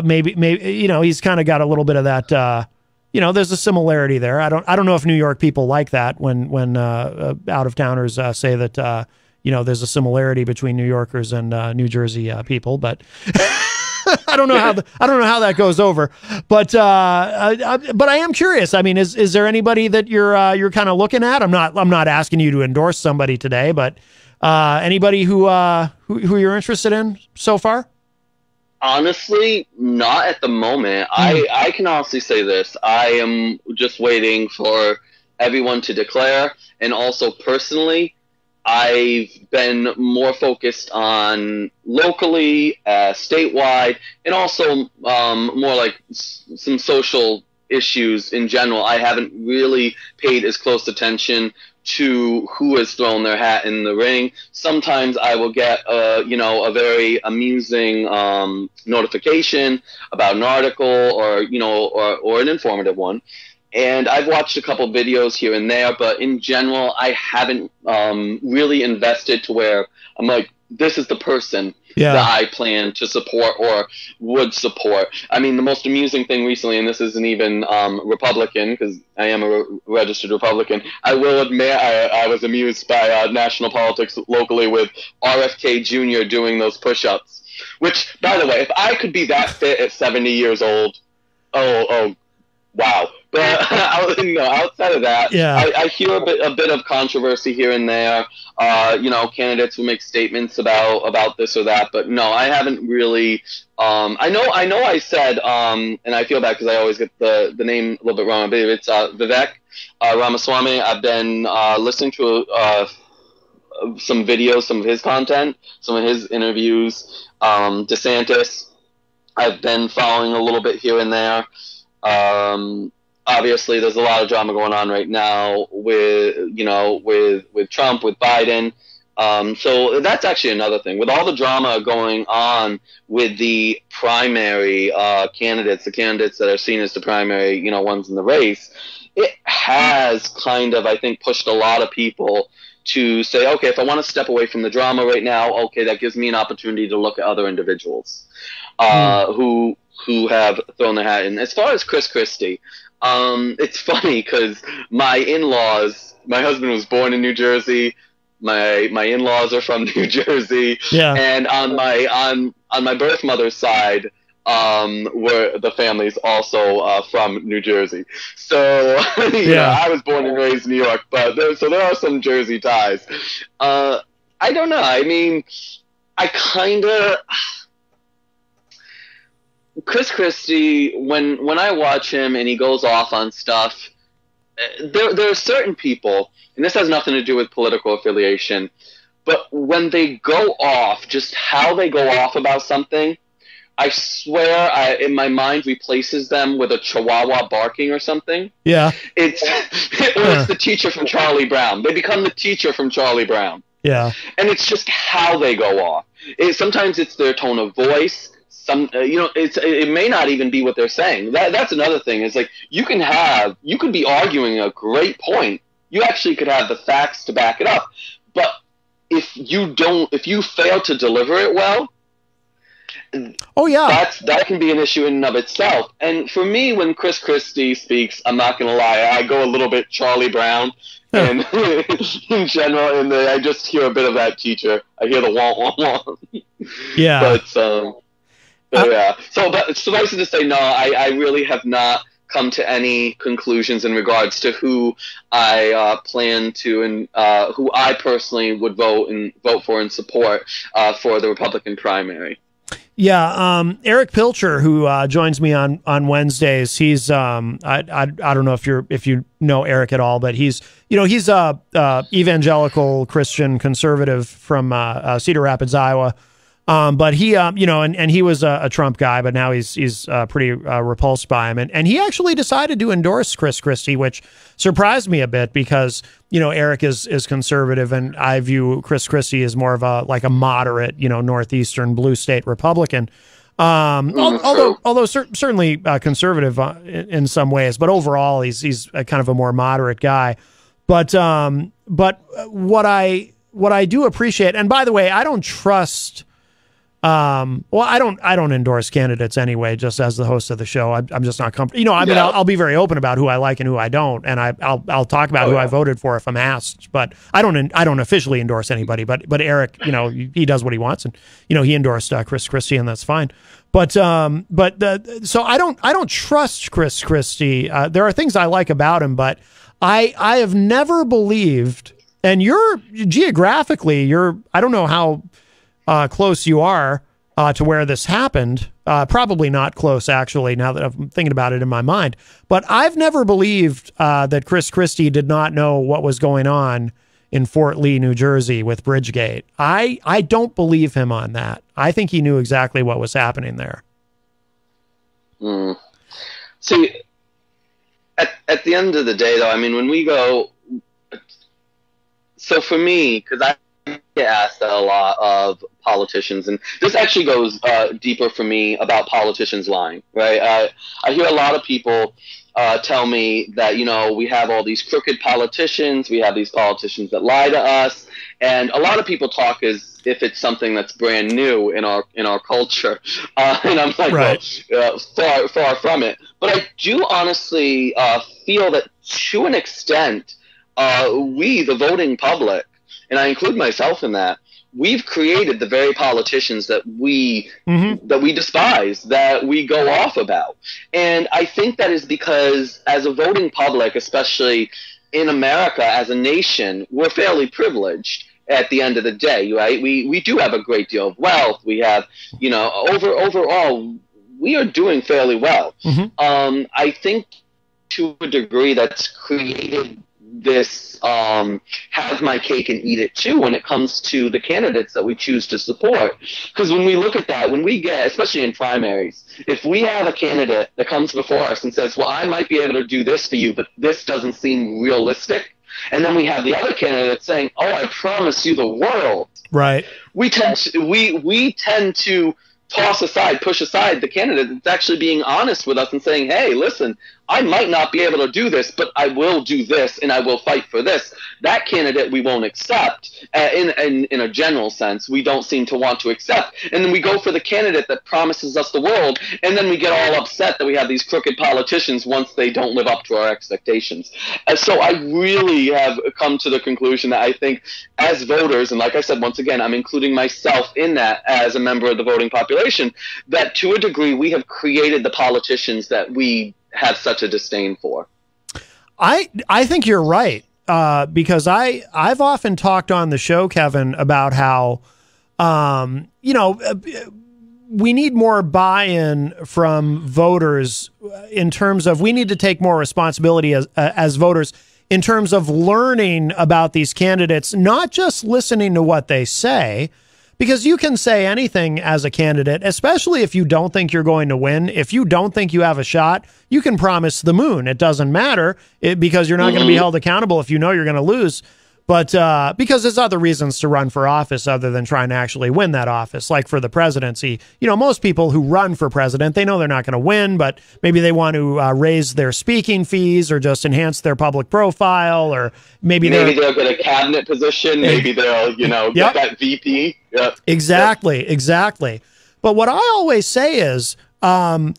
maybe he's kind of got a little bit of that. There's a similarity there. I don't know if New York people like that when out of towners say that there's a similarity between New Yorkers and New Jersey people, but I don't know how that goes over. But I am curious. I mean, is there anybody that you're kind of looking at? I'm not asking you to endorse somebody today, but anybody who you're interested in so far? Honestly, not at the moment. I can honestly say this. I am just waiting for everyone to declare. And also personally, I've been more focused on locally, statewide, and also more like some social issues in general. I haven't really paid as close attention to who has thrown their hat in the ring. Sometimes I will get a very amusing notification about an article or an informative one. And I've watched a couple videos here and there, but in general, I haven't really invested to where I'm like, this is the person that I plan to support or would support. I mean, the most amusing thing recently, and this isn't even Republican, because I am a registered Republican, I will admit I was amused by national politics locally with RFK Jr. doing those push-ups. Which, by the way, if I could be that fit at 70 years old, oh, wow. But outside of that, I hear a bit of controversy here and there. Candidates who make statements about this or that, but no, I haven't really. I know. I said, and I feel bad because I always get the name a little bit wrong. I believe it's Vivek Ramaswamy. I've been listening to some videos, some of his content, some of his interviews. DeSantis, I've been following a little bit here and there. Obviously, there's a lot of drama going on right now with Trump, with Biden. So that's actually another thing. With all the drama going on with the primary candidates, the candidates that are seen as the primary, ones in the race, it has kind of, I think, pushed a lot of people to say, okay, if I want to step away from the drama right now, okay, that gives me an opportunity to look at other individuals who have thrown their hat in. As far as Chris Christie, it's funny because my in-laws, my husband was born in New Jersey. My in-laws are from New Jersey. Yeah. And on my birth mother's side, were the family's also from New Jersey. So I was born and raised in New York, but there are some Jersey ties. I don't know. I mean, Chris Christie, when I watch him and he goes off on stuff, there are certain people, and this has nothing to do with political affiliation, but when they go off, just how they go off about something, I swear in my mind replaces them with a chihuahua barking or something. Yeah. It's the teacher from Charlie Brown. They become the teacher from Charlie Brown. Yeah. And it's just how they go off. Sometimes it's their tone of voice. It may not even be what they're saying. That's another thing. Is like you could be arguing a great point. You actually could have the facts to back it up. But if you fail to deliver it well, that can be an issue in and of itself. And for me, when Chris Christie speaks, I'm not going to lie, I go a little bit Charlie Brown. And in general, and I just hear a bit of that teacher. I hear the wah wah wah. Yeah. But yeah. So, but suffice it to say, no, I really have not come to any conclusions in regards to who I plan to and who I personally would vote for and support for the Republican primary. Yeah, Eric Pilcher, who joins me on Wednesdays, he's I don't know if you know Eric at all, but he's a evangelical Christian conservative from Cedar Rapids, Iowa. But he and he was a Trump guy, but now he's pretty repulsed by him, and he actually decided to endorse Chris Christie, which surprised me a bit because Eric is conservative, and I view Chris Christie as more of a moderate, northeastern blue state Republican. Although certainly conservative in some ways, but overall he's a kind of a more moderate guy. But what I do appreciate, and by the way, I don't trust. I don't endorse candidates anyway, just as the host of the show. I'm just not comfortable. I'll be very open about who I like and who I don't, and I'll talk about who I voted for if I'm asked. But I don't officially endorse anybody. But Eric, he does what he wants, and he endorsed Chris Christie, and that's fine. So I don't trust Chris Christie. There are things I like about him, but I have never believed. And geographically, I don't know how close you are to where this happened. Probably not close, actually, now that I'm thinking about it in my mind. But I've never believed that Chris Christie did not know what was going on in Fort Lee, New Jersey with Bridgegate. I don't believe him on that. I think he knew exactly what was happening there. See, at the end of the day, though, I mean, when we go... So for me, because I get asked a lot of politicians, and this actually goes deeper for me about politicians lying, right? I hear a lot of people tell me that, we have all these crooked politicians, we have these politicians that lie to us, and a lot of people talk as if it's something that's brand new in our culture, and I'm like, right. Far from it. But I do honestly feel that to an extent, we, the voting public, and I include myself in that, we've created the very politicians that we despise, that we go off about. And I think that is because as a voting public, especially in America as a nation, we're fairly privileged at the end of the day, right? We do have a great deal of wealth. We have, overall, we are doing fairly well. I think to a degree that's created this have my cake and eat it too when it comes to the candidates that we choose to support. Because when we look at that, when we get, especially in primaries, if we have a candidate that comes before us and says, well, I might be able to do this for you, but this doesn't seem realistic, and then we have the other candidate saying, oh, I promise you the world. Right. We tend to push aside the candidate that's actually being honest with us and saying, hey, listen, I might not be able to do this, but I will do this and I will fight for this. That candidate we won't accept in a general sense. We don't seem to want to accept. And then we go for the candidate that promises us the world, and then we get all upset that we have these crooked politicians once they don't live up to our expectations. And so I really have come to the conclusion that I think as voters, and like I said, once again, I'm including myself in that as a member of the voting population, that to a degree we have created the politicians that we have such a disdain for. I think you're right, because I've often talked on the show, Kevin, about how we need more buy-in from voters in terms of we need to take more responsibility as voters in terms of learning about these candidates, not just listening to what they say. Because you can say anything as a candidate, especially if you don't think you're going to win. If you don't think you have a shot, you can promise the moon. It doesn't matter because you're not going to be held accountable if you know you're going to lose. But because there's other reasons to run for office other than trying to actually win that office. Like for the presidency, most people who run for president, they know they're not going to win, but maybe they want to raise their speaking fees or just enhance their public profile, or maybe they'll get a cabinet position. Maybe they'll, get that VP. Yep. Exactly. But what I always say is, and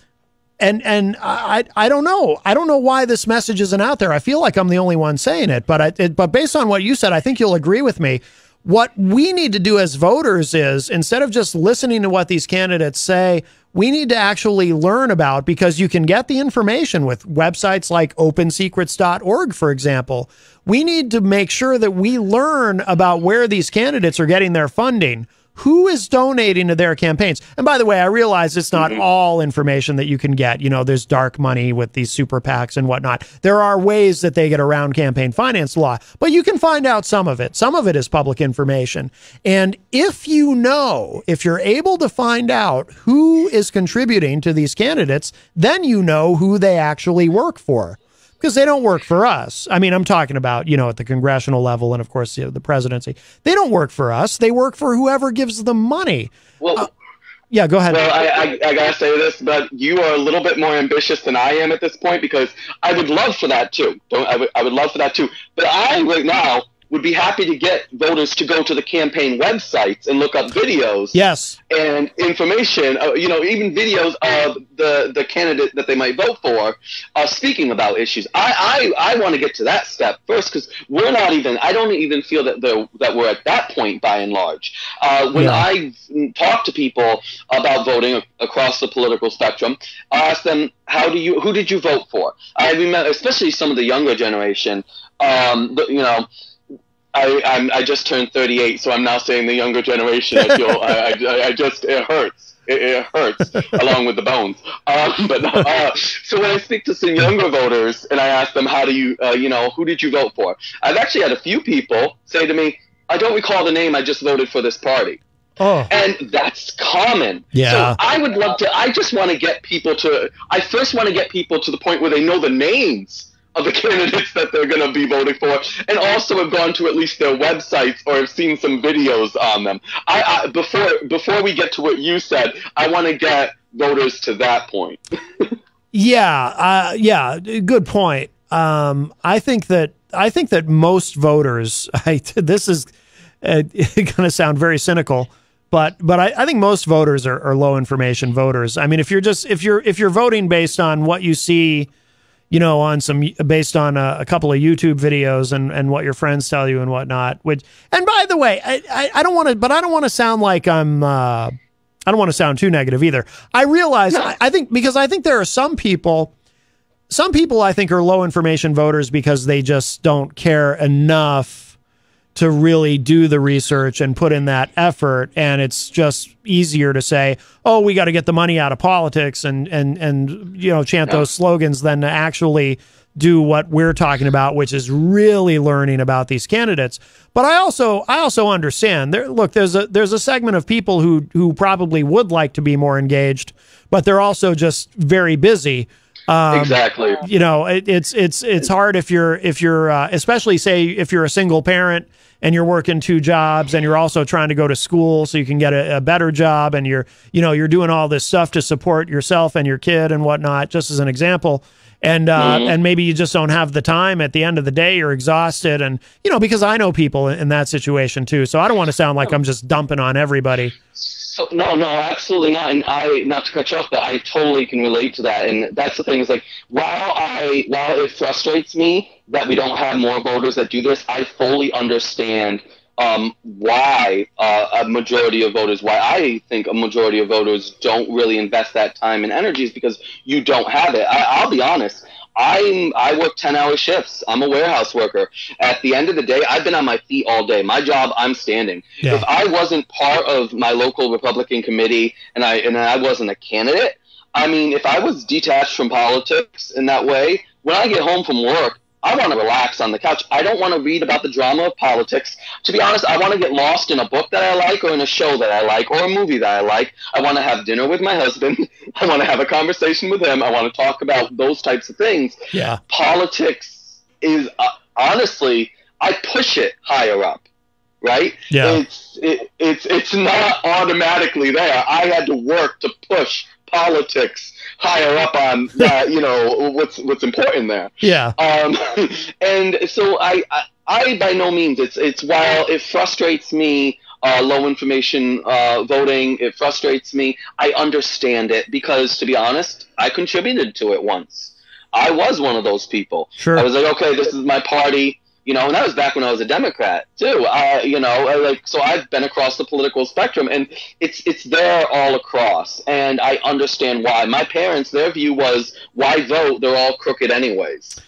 I don't know. I don't know why this message isn't out there. I feel like I'm the only one saying it, but based on what you said, I think you'll agree with me. What we need to do as voters is, instead of just listening to what these candidates say, we need to actually learn about, because you can get the information with websites like opensecrets.org, for example. We need to make sure that we learn about where these candidates are getting their funding, who is donating to their campaigns. And by the way, I realize it's not all information that you can get. You know, there's dark money with these super PACs and whatnot. There are ways that they get around campaign finance law, but you can find out some of it. Some of it is public information. And if you're able to find out who is contributing to these candidates, then you know who they actually work for. Because they don't work for us. I mean, I'm talking about, you know, at the congressional level and, of course, the presidency. They don't work for us. They work for whoever gives them money. Well, yeah, go ahead. Well, I got to say this, but you are a little bit more ambitious than I am at this point, because I would love for that, too. I would love for that, too. But I, right now, would be happy to get voters to go to the campaign websites and look up videos. Yes. And information, you know, even videos of the candidate that they might vote for speaking about issues. I want to get to that step first, because I don't even feel that we're at that point by and large. When I talk to people about voting across the political spectrum, I ask them, who did you vote for? I remember, especially some of the younger generation, you know, I just turned 38, so I'm now saying the younger generation. I feel it hurts. It hurts along with the bones. So when I speak to some younger voters and I ask them, how do you, who did you vote for? I've actually had a few people say to me, I don't recall the name. I just voted for this party. Oh. And that's common. Yeah. So I would love to. I just want to get people to. I first want to get people to the point where they know the names of the candidates that they're going to be voting for, and also have gone to at least their websites or have seen some videos on them. Before we get to what you said, I want to get voters to that point. Yeah, good point. I think that most voters. This is going to sound very cynical, but I think most voters are low information voters. I mean, if you're voting based on what you see, you know, based on a couple of YouTube videos and what your friends tell you and whatnot. And by the way, I don't want to sound like I don't want to sound too negative either. I realize, I think there are some people I think are low information voters because they just don't care enough to really do the research and put in that effort, and it's just easier to say, oh, we got to get the money out of politics and you know, chant those slogans than to actually do what we're talking about, which is really learning about these candidates. But I also understand there's a segment of people who probably would like to be more engaged, but they're also just very busy. Exactly. You know, it's hard if you're especially say if you're a single parent and you're working 2 jobs and you're also trying to go to school so you can get a better job, and you're doing all this stuff to support yourself and your kid and whatnot, just as an example. And and maybe you just don't have the time at the end of the day. You're exhausted, and you know, because I know people in that situation too. So I don't want to sound like I'm just dumping on everybody. So, no, absolutely not. And not to cut you off, but I totally can relate to that. And that's the thing, is like, while it frustrates me that we don't have more voters that do this, I fully understand why I think a majority of voters don't really invest that time and energy, is because you don't have it. I'll be honest. I work 10-hour shifts. I'm a warehouse worker. At the end of the day, I've been on my feet all day. My job, I'm standing. Yeah. If I wasn't part of my local Republican committee and I wasn't a candidate, I mean, if I was detached from politics in that way, when I get home from work, I want to relax on the couch. I don't want to read about the drama of politics. To be honest, I want to get lost in a book that I like, or in a show that I like, or a movie that I like. I want to have dinner with my husband. I want to have a conversation with him. I want to talk about those types of things. Yeah. Politics is, honestly, I push it higher up, right? Yeah. It's not automatically there. I had to work to push politics higher up on you know, what's important there. Yeah. And so I by no means, it's while it frustrates me, low information voting, it frustrates me, I understand it, because to be honest, I contributed to it once. I was one of those people. Sure. I was like, okay, this is my party. You know, and that was back when I was a Democrat too. You know, so I've been across the political spectrum, and it's there all across. And I understand why. My parents, their view was, why vote? They're all crooked anyways.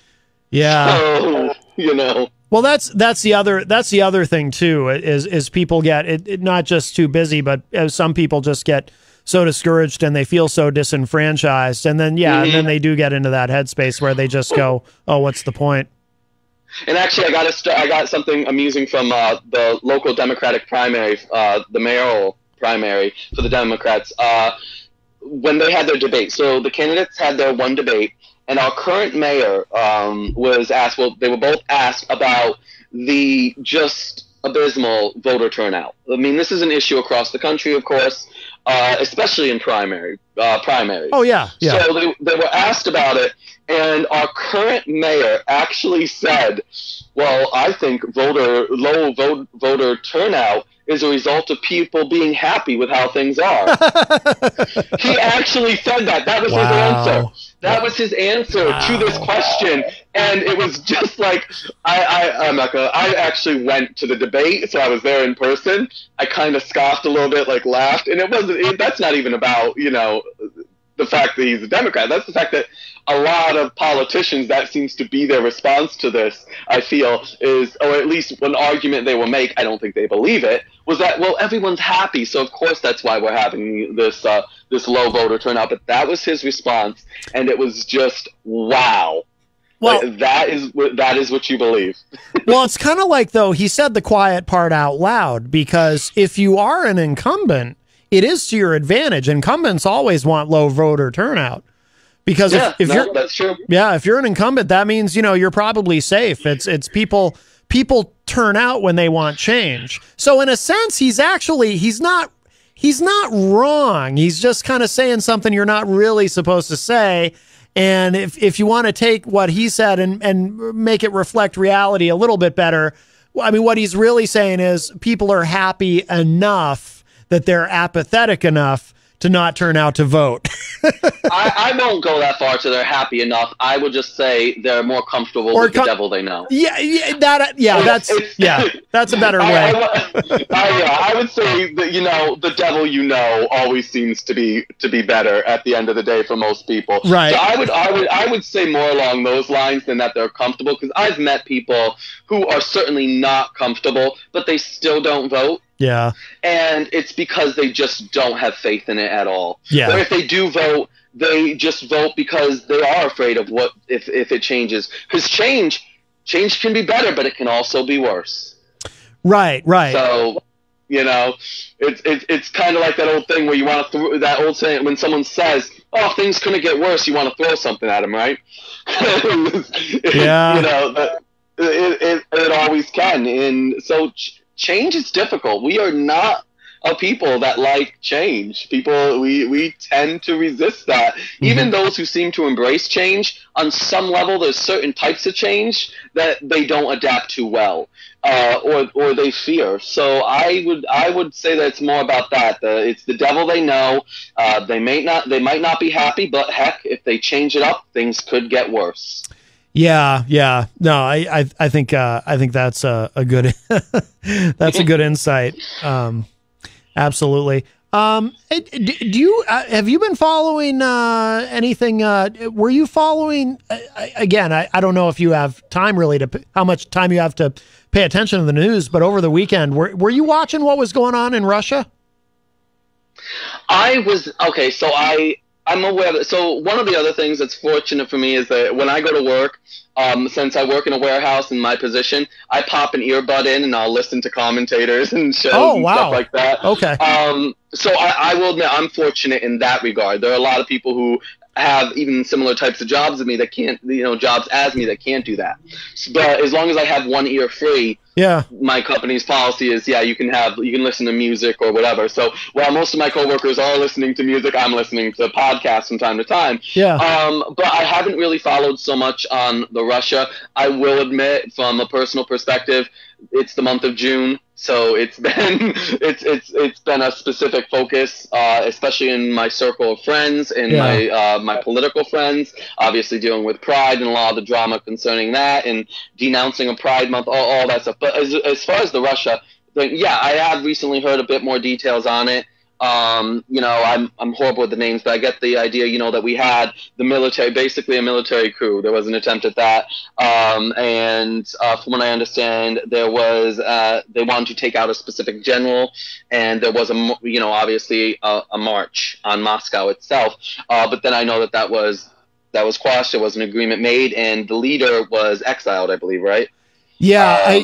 Yeah. So, you know. Well, that's the other thing too, is people get it not just too busy, but some people just get so discouraged and they feel so disenfranchised, and then and then they do get into that headspace where they just go, oh, what's the point? And actually, I got something amusing from the local Democratic primary, the mayoral primary for the Democrats, when they had their debate. So the candidates had their one debate, and our current mayor was asked. Well, they were both asked about the just abysmal voter turnout. I mean, this is an issue across the country, of course, especially in primaries. Oh yeah. So they were asked about it, and our current mayor actually said, "Well, I think low voter turnout is a result of people being happy with how things are." He actually said that. That was his answer. That was his answer to this question, and it was just like I actually went to the debate, so I was there in person. I kind of scoffed a little bit, like laughed, and it wasn't. That's not even about the fact that he's a Democrat. That's the fact that a lot of politicians, that seems to be their response to this, I feel, is, or at least one argument they will make, I don't think they believe it, was that, well, everyone's happy, so of course that's why we're having this this low voter turnout. But that was his response, and it was just, wow. Well, like, that is what you believe. Well, it's kind of like, though, he said the quiet part out loud, because if you are an incumbent, it is to your advantage. Incumbents always want low voter turnout. Because if you're, that's true. Yeah, if you're an incumbent, that means, you're probably safe. It's people turn out when they want change. So in a sense, he's not wrong. He's just kind of saying something you're not really supposed to say. And if you want to take what he said and make it reflect reality a little bit better, I mean, what he's really saying is people are happy enough that they're apathetic enough to not turn out to vote. I won't go that far to they're happy enough. I would just say they're more comfortable with the devil they know. That's a better way. I would say that, the devil always seems to be better at the end of the day for most people. Right. So I would say more along those lines than that they're comfortable, because I've met people who are certainly not comfortable, but they still don't vote. Yeah. And it's because they just don't have faith in it at all. Yeah. Or if they do vote, they just vote because they are afraid of what if it changes. Because change can be better, but it can also be worse. Right. So, it's kind of like that old thing where you want to throw that old saying when someone says, "Oh, things couldn't get worse," you want to throw something at them, right? Yeah. It always can, and so change is difficult. We are not a people that like change. We tend to resist that. Mm-hmm. Even those who seem to embrace change, on some level, there's certain types of change that they don't adapt to well, or they fear. So I would say that it's more about that. It's the devil they know. They might not be happy, but heck, if they change it up, things could get worse. Yeah. No, I think that's a good that's a good insight. Absolutely. Do you have you been following anything? Were you following again? I don't know if you have time really how much time you have to pay attention to the news, but over the weekend, were you watching what was going on in Russia? I was okay. So I'm aware of it. So one of the other things that's fortunate for me is that when I go to work, since I work in a warehouse in my position, I pop an earbud in and I'll listen to commentators and shows and stuff like that. Okay. So I will admit I'm fortunate in that regard. There are a lot of people who have even similar types of jobs as me that can't, jobs as me that can't do that. But as long as I have one ear free, my company's policy is, you can listen to music or whatever. So while most of my coworkers are listening to music, I'm listening to podcasts from time to time. Yeah. But I haven't really followed so much on the Russia. I will admit, from a personal perspective, it's the month of June. So it's been a specific focus, especially in my circle of friends and my political friends. Obviously, dealing with Pride and a lot of the drama concerning that, and denouncing a Pride Month, all that stuff. But as far as the Russia thing, I have recently heard a bit more details on it. You know, I'm horrible with the names, but I get the idea, you know, that we had the military, basically a military coup. There was an attempt at that. And from what I understand, there was, they wanted to take out a specific general, and there was you know, obviously a march on Moscow itself. But then I know that was quashed. There was an agreement made, and the leader was exiled, I believe, right? Yeah,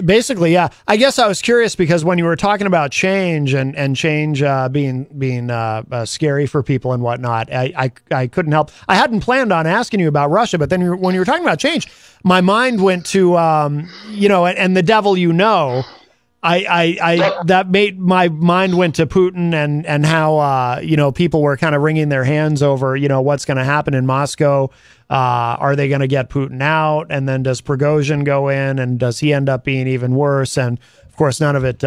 basically, yeah. I guess I was curious because when you were talking about change and change being scary for people and whatnot, I couldn't help. I hadn't planned on asking you about Russia, but then when you were talking about change, my mind went to you know, and the devil, you know. That made my mind went to Putin and how you know, people were kind of wringing their hands over, you know, what's going to happen in Moscow. Are they going to get Putin out? And then does Prigozhin go in, and does he end up being even worse? And of course, none of it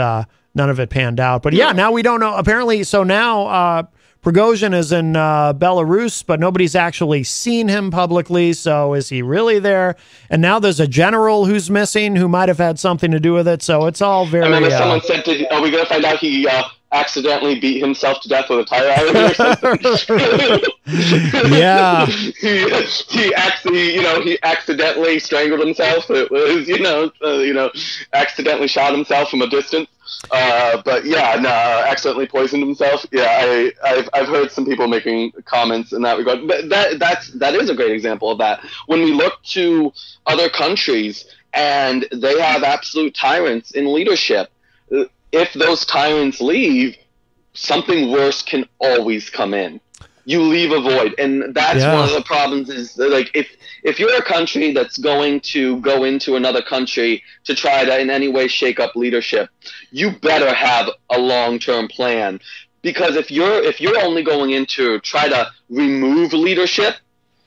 panned out. But yeah, now we don't know. Apparently, so now Prigozhin is in Belarus, but nobody's actually seen him publicly. So is he really there? And now there's a general who's missing who might have had something to do with it. So it's all very. I remember someone said, "Are we going to find out he accidentally beat himself to death with a tire iron or something?" Yeah. he actually, you know, he accidentally strangled himself. It was, you know, accidentally shot himself from a distance. But yeah, no, accidentally poisoned himself. Yeah, I've heard some people making comments in that regard. But that is a great example of that. When we look to other countries and they have absolute tyrants in leadership, if those tyrants leave, something worse can always come in. You leave a void, and that's one of the problems. Is like if you're a country that's going to go into another country to try to in any way shake up leadership, you better have a long-term plan. Because if you're only going in to try to remove leadership,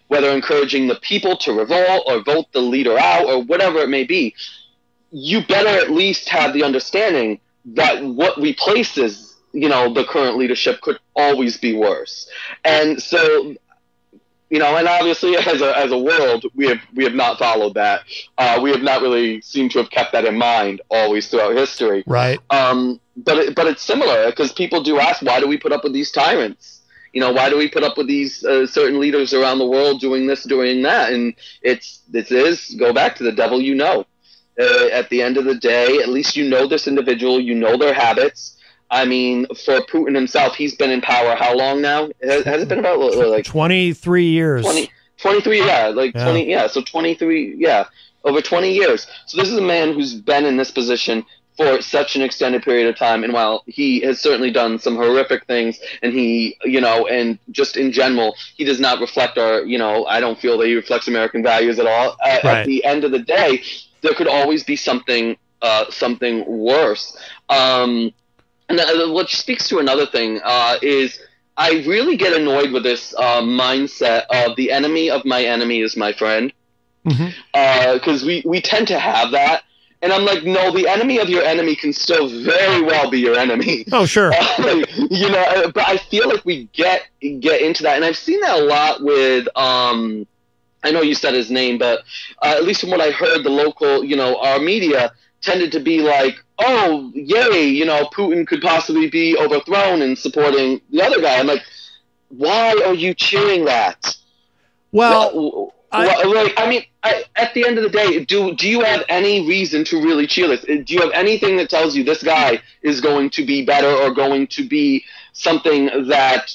whether encouraging the people to revolt or vote the leader out or whatever it may be, you better at least have the understanding that what replaces, you know, the current leadership could always be worse. And so, you know, and obviously as a world, we have not followed that. We have not really seemed to have kept that in mind always throughout history. Right. But it's similar, because people do ask, why do we put up with these tyrants? You know, why do we put up with these certain leaders around the world doing this, doing that? And go back to the devil, you know. At the end of the day, at least you know this individual, you know their habits. I mean, for Putin himself, he's been in power how long now? Has it been about like 23 years? 23, yeah, like 20, yeah. So 23, yeah, over 20 years. So this is a man who's been in this position for such an extended period of time, and while he has certainly done some horrific things, and he, you know, and just in general, he does not reflect our, you know, I don't feel that he reflects American values at all. At the end of the day, there could always be something worse. And what speaks to another thing is I really get annoyed with this mindset of the enemy of my enemy is my friend. Because we tend to have that. And I'm like, no, the enemy of your enemy can still very well be your enemy. Oh, sure. You know, but I feel like we get into that. And I've seen that a lot with I know you said his name, but at least from what I heard, the local, you know, our media tended to be like, oh, yay, you know, Putin could possibly be overthrown and supporting the other guy. I'm like, why are you cheering that? Well, I mean, at the end of the day, do you have any reason to really cheer this? Do you have anything that tells you this guy is going to be better or going to be something that,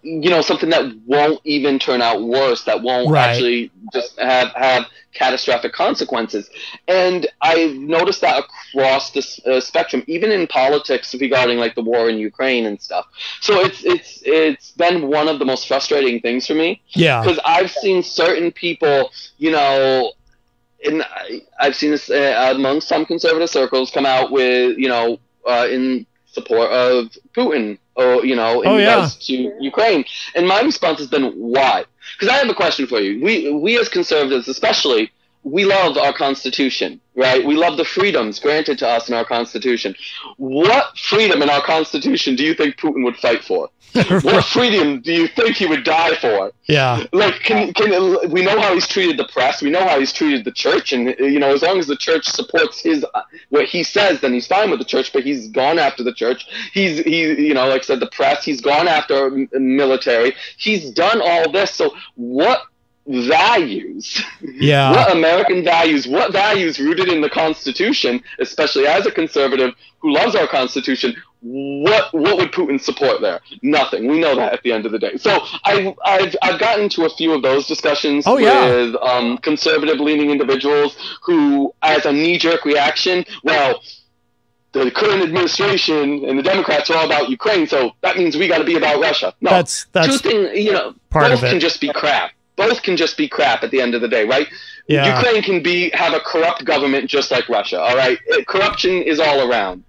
you know, something that won't even turn out worse, that won't actually just have catastrophic consequences? And I've noticed that across the spectrum, even in politics regarding like the war in Ukraine and stuff. So it's been one of the most frustrating things for me. Yeah. Because I've seen certain people, you know, and I've seen this among some conservative circles come out with, you know, in support of Putin, or, you know, in regards to Ukraine. And my response has been, why? Because I have a question for you. We as conservatives, especially, we love our Constitution, right? We love the freedoms granted to us in our Constitution. What freedom in our Constitution do you think Putin would fight for? What freedom do you think he would die for? Yeah. Like, we know how he's treated the press. We know how he's treated the church. And, as long as the church supports what he says, then he's fine with the church. But he's gone after the church. Like I said, the press. He's gone after military. He's done all this. So what values? Yeah. What American values? What values rooted in the Constitution, especially as a conservative who loves our Constitution? What would Putin support there? Nothing. We know that at the end of the day. So I've gotten into a few of those discussions with conservative-leaning individuals who, as a knee-jerk reaction, well, the current administration and the Democrats are all about Ukraine, so that means we got to be about Russia. No, that's two things. Part both of it can just be crap. Both can just be crap at the end of the day, right? Yeah. Ukraine can have a corrupt government just like Russia. All right, corruption is all around.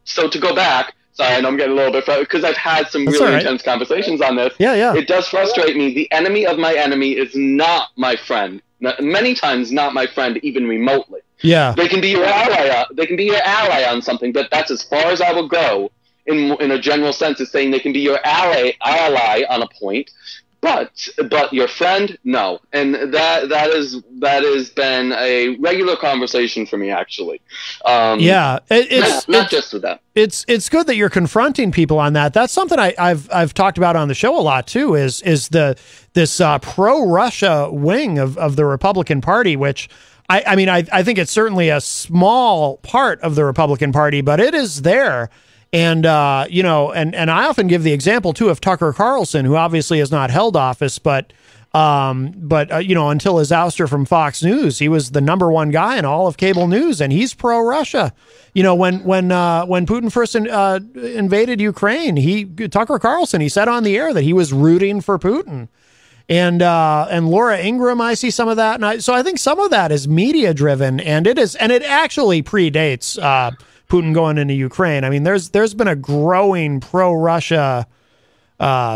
So to go back, sorry, I know I'm getting a little bit because I've had some really intense conversations on this. Yeah. It does frustrate me. The enemy of my enemy is not my friend. Many times, not my friend, even remotely. Yeah. They can be your ally. They can be your ally on something, but that's as far as I will go in a general sense. Is saying they can be your ally on a point. But your friend, no, and that has been a regular conversation for me, actually. It's not just with that. It's good that you're confronting people on that. That's something I've talked about on the show a lot too. Is this pro-Russia wing of the Republican Party, which I think it's certainly a small part of the Republican Party, but it is there. And, and I often give the example, too, of Tucker Carlson, who obviously has not held office, but until his ouster from Fox News, he was the #1 guy in all of cable news, and he's pro-Russia. When Putin first invaded Ukraine, Tucker Carlson, he said on the air that he was rooting for Putin. And Laura Ingraham, I see some of that. So I think some of that is media driven, and it actually predates, Putin going into Ukraine. I mean, there's been a growing pro-Russia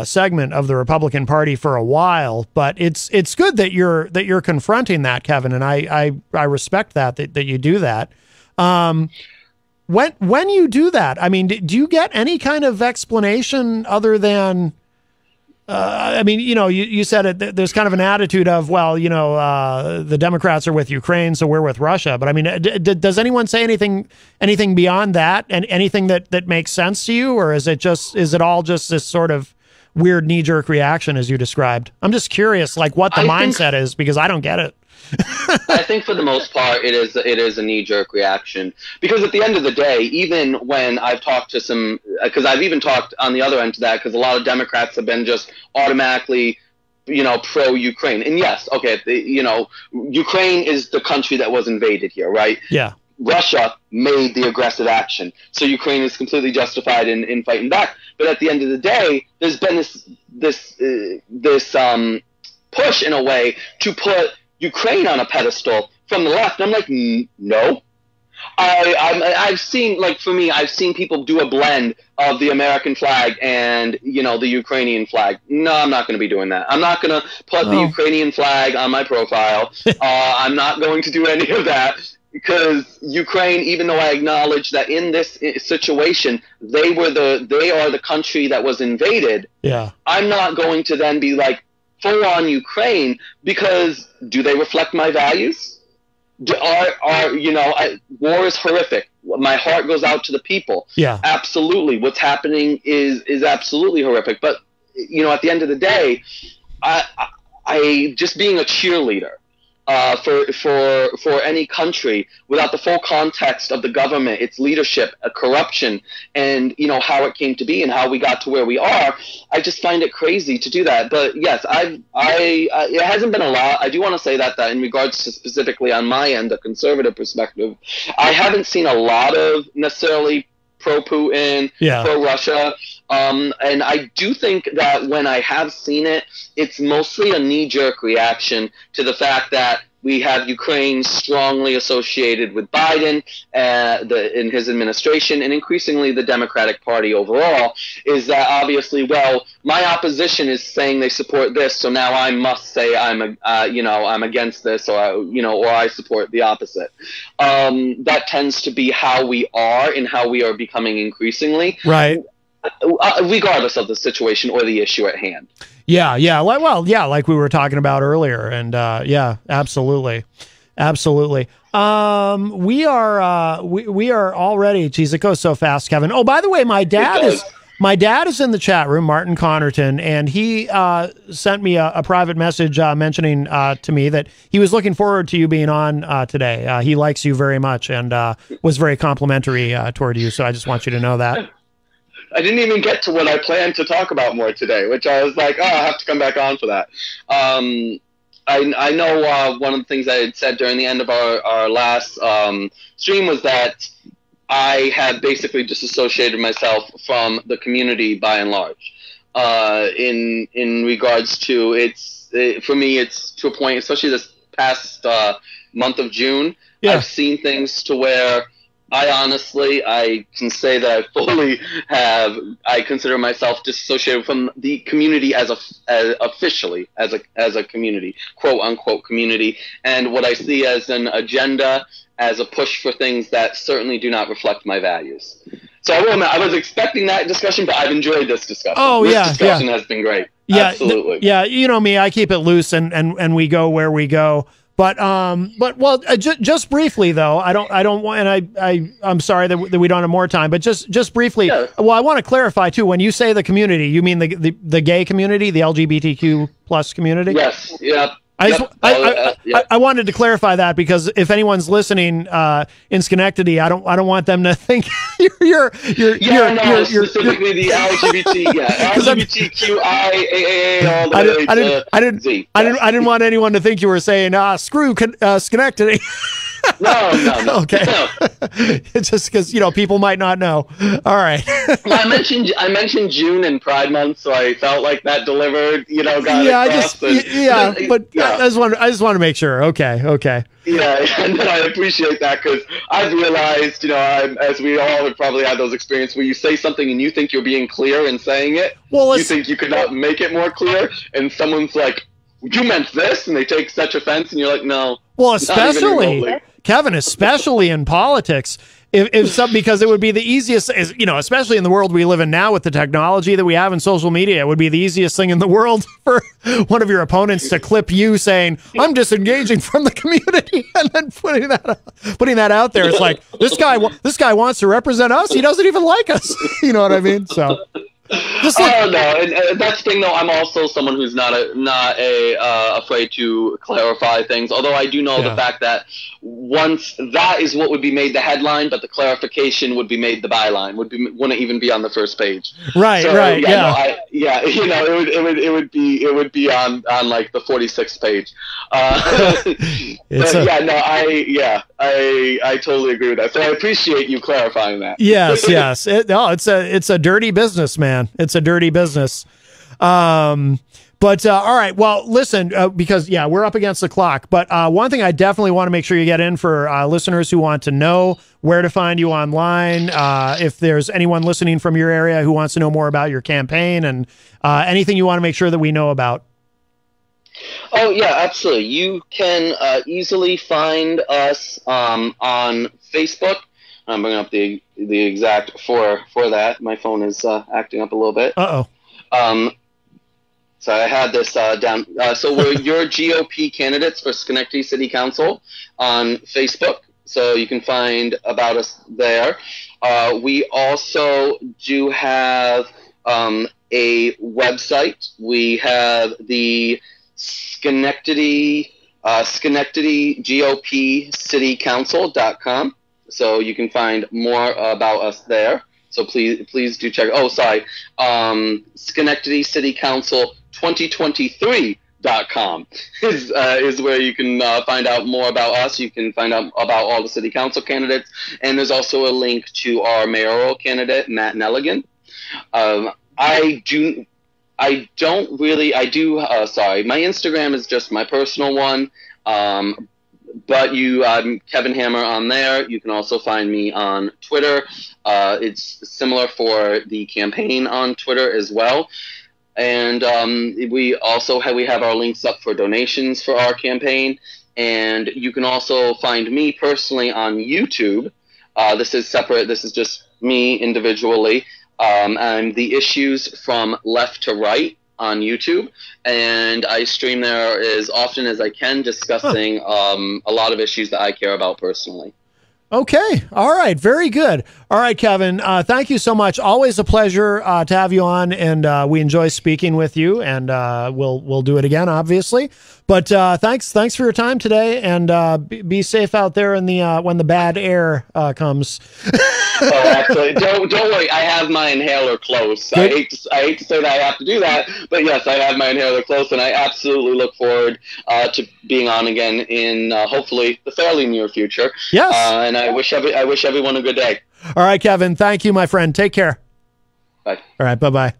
segment of the Republican Party for a while, but it's good that you're confronting that, Kevin, and I respect that you do that. When you do that, I mean, do you get any kind of explanation other than? You said it, there's kind of an attitude of, well, the Democrats are with Ukraine, so we're with Russia. But I mean, does anyone say anything beyond that, and anything that makes sense to you, or is it all just this sort of weird knee-jerk reaction as you described? I'm just curious, like what the mindset is, because I don't get it. I think for the most part, it is a knee-jerk reaction, because at the end of the day, even when I've talked to some, because I've even talked on the other end to that, because a lot of Democrats have been just automatically, pro-Ukraine. And yes, okay, Ukraine is the country that was invaded here, right? Yeah. Russia made the aggressive action, so Ukraine is completely justified in fighting back. But at the end of the day, there's been this push in a way to put Ukraine on a pedestal from the left. And I'm like, no. I've seen, like, for me, I've seen people do a blend of the American flag and, the Ukrainian flag. No, I'm not going to be doing that. I'm not going to put the Ukrainian flag on my profile. I'm not going to do any of that, because Ukraine, even though I acknowledge that in this situation, they are the country that was invaded. Yeah. I'm not going to then be like, full on Ukraine, because do they reflect my values? War is horrific. My heart goes out to the people. Yeah, absolutely. What's happening is absolutely horrific. But at the end of the day, I just being a cheerleader for any country without the full context of the government, its leadership, corruption, and how it came to be and how we got to where we are. I just find it crazy to do that. But yes, it hasn't been a lot. I do want to say that in regards to specifically on my end, a conservative perspective, I haven't seen a lot of necessarily pro-Putin, pro-Russia. And I do think that when I have seen it, it's mostly a knee-jerk reaction to the fact that we have Ukraine strongly associated with Biden in his administration, and increasingly the Democratic Party overall, is that obviously, well, my opposition is saying they support this, so now I must say I'm against this, or I support the opposite. That tends to be how we are and how we are becoming increasingly, right, regardless of the situation or the issue at hand. Yeah. Like we were talking about earlier, and yeah, absolutely. We are already. Geez, it goes so fast, Kevin. Oh, by the way, my dad is in the chat room, Martin Connerton, and he sent me a private message mentioning to me that he was looking forward to you being on today. He likes you very much and was very complimentary toward you. So I just want you to know that. I didn't even get to what I planned to talk about more today, which I was like, I'll have to come back on for that. I know one of the things I had said during the end of our last stream was that I had basically disassociated myself from the community by and large. In regards to for me, it's to a point, especially this past month of June, I've seen things to where I can say that I fully I consider myself disassociated from the community officially as a community, quote unquote community, and what I see as an agenda, as a push for things that certainly do not reflect my values. So I was expecting that discussion, but I've enjoyed this discussion. Oh, this discussion has been great. Yeah, absolutely. Yeah, you know me, I keep it loose and we go where we go. But just briefly though, I don't want, and I'm sorry that we don't have more time, but just briefly, well, I want to clarify too, when you say the community, you mean the gay community, the LGBTQ plus community? Yes. Yeah. I wanted to clarify that because if anyone's listening in Schenectady, I don't want them to think you're specifically the LGBT, LGBTQIAA, all the way to Z. I didn't want anyone to think you were saying screw Schenectady. No. Okay. No. It's just because people might not know. All right. Well, I mentioned June and Pride Month, so I felt like that delivered. I just want to make sure. Okay. Yeah, and I appreciate that because I've realized, as we all have probably had those experiences where you say something and you think you're being clear in saying it. Well, you think you could not make it more clear, and someone's like, "You meant this," and they take such offense, and you're like, "No." Well, especially Kevin, especially in politics, because it would be the easiest, especially in the world we live in now with the technology that we have in social media, it would be the easiest thing in the world for one of your opponents to clip you saying, "I'm disengaging from the community," and then putting that out there. It's like, this guy wants to represent us. He doesn't even like us. You know what I mean? So. No, and that's the thing though. I'm also someone who's not afraid to clarify things. Although I do know the fact that once that is what would be made the headline, but the clarification would be made the byline. Wouldn't even be on the first page. Right. So, right. Yeah. It would be on like the 46th page. I totally agree with that. So I appreciate you clarifying that. Yes. It's a dirty business, man. It's a dirty business. But all right. Well, listen, because we're up against the clock. But one thing I definitely want to make sure you get in for listeners who want to know where to find you online. If there's anyone listening from your area who wants to know more about your campaign and anything you want to make sure that we know about. Oh yeah, absolutely. You can easily find us on Facebook. I'm bringing up the exact for that. My phone is acting up a little bit. So I had this down. So we're your GOP candidates for Schenectady City Council on Facebook. So you can find about us there. We also do have a website. We have the Schenectady GOP City Council.com. So you can find more about us there. So please do check. Oh, sorry. Schenectady City Council 2023.com is where you can find out more about us. You can find out about all the city council candidates. And there's also a link to our mayoral candidate, Matt Nelligan. My Instagram is just my personal one. But I'm Kevin Hammer on there. You can also find me on Twitter. It's similar for the campaign on Twitter as well. And we have our links up for donations for our campaign. And you can also find me personally on YouTube. This is separate. This is just me individually. I'm the Issues from Left to Right on YouTube, and I stream there as often as I can, discussing a lot of issues that I care about personally. Okay. All right. Very good. All right, Kevin. Thank you so much. Always a pleasure to have you on, and we enjoy speaking with you. And we'll do it again, obviously. But thanks for your time today, and be safe out there in the when the bad air comes. Oh, actually, don't worry. I have my inhaler close. I hate to say that I have to do that, but yes, I have my inhaler close, and I absolutely look forward to being on again in hopefully the fairly near future. Yes. And I wish everyone a good day. All right, Kevin. Thank you, my friend. Take care. Bye. All right. Bye-bye.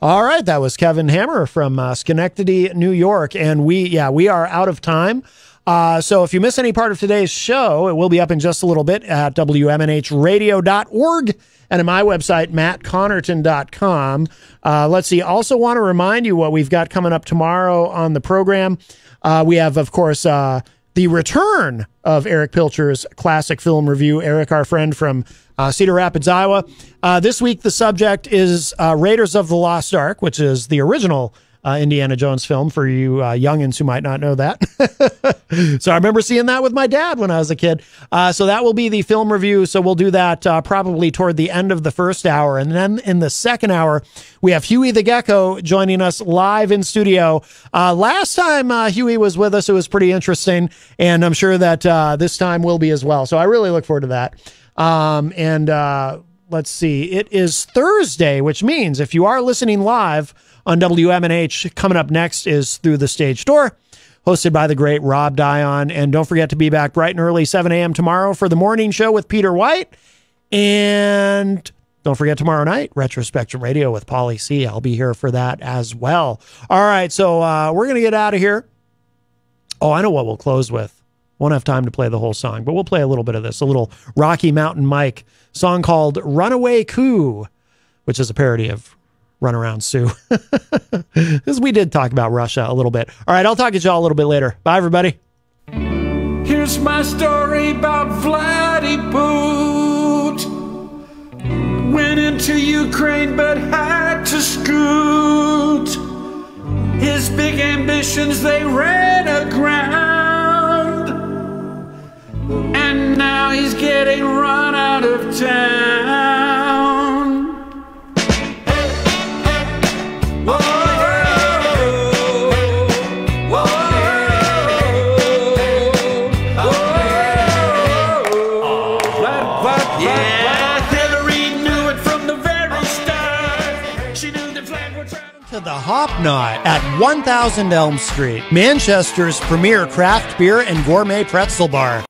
All right. That was Kevin Hammer from Schenectady, New York. And we are out of time. So if you miss any part of today's show, it will be up in just a little bit at WMNHradio.org and at my website, mattconnerton.com. Let's see. Also want to remind you what we've got coming up tomorrow on the program. We have, of course, the return of Eric Pilcher's classic film review. Eric, our friend from Cedar Rapids, Iowa. This week, the subject is Raiders of the Lost Ark, which is the original Indiana Jones film for you youngins who might not know that. So I remember seeing that with my dad when I was a kid. So that will be the film review. So we'll do that probably toward the end of the first hour. And then in the second hour, we have Huey the Gecko joining us live in studio. Last time Huey was with us, it was pretty interesting. And I'm sure that this time will be as well. So I really look forward to that. Let's see. It is Thursday, which means if you are listening live on WMNH, coming up next is Through the Stage Door, hosted by the great Rob Dion. And don't forget to be back bright and early, 7 a.m. tomorrow for the morning show with Peter White. And don't forget tomorrow night, Retro Spectrum Radio with Pauly C. I'll be here for that as well. All right, so we're going to get out of here. Oh, I know what we'll close with. Won't have time to play the whole song, but we'll play a little bit of this, a little Rocky Mountain Mike song called Runaway Coo, which is a parody of Runaround Sue. Because we did talk about Russia a little bit. All right, I'll talk to y'all a little bit later. Bye, everybody. Here's my story about Vladdy Boot. Went into Ukraine but had to scoot. His big ambitions, they ran aground. And now he's getting run out of town. Whoa, whoa, yeah, Hillary knew it from the very start. She knew the flag would travel To the Hop Knot at 1000 Elm Street, Manchester's premier craft beer and gourmet pretzel bar.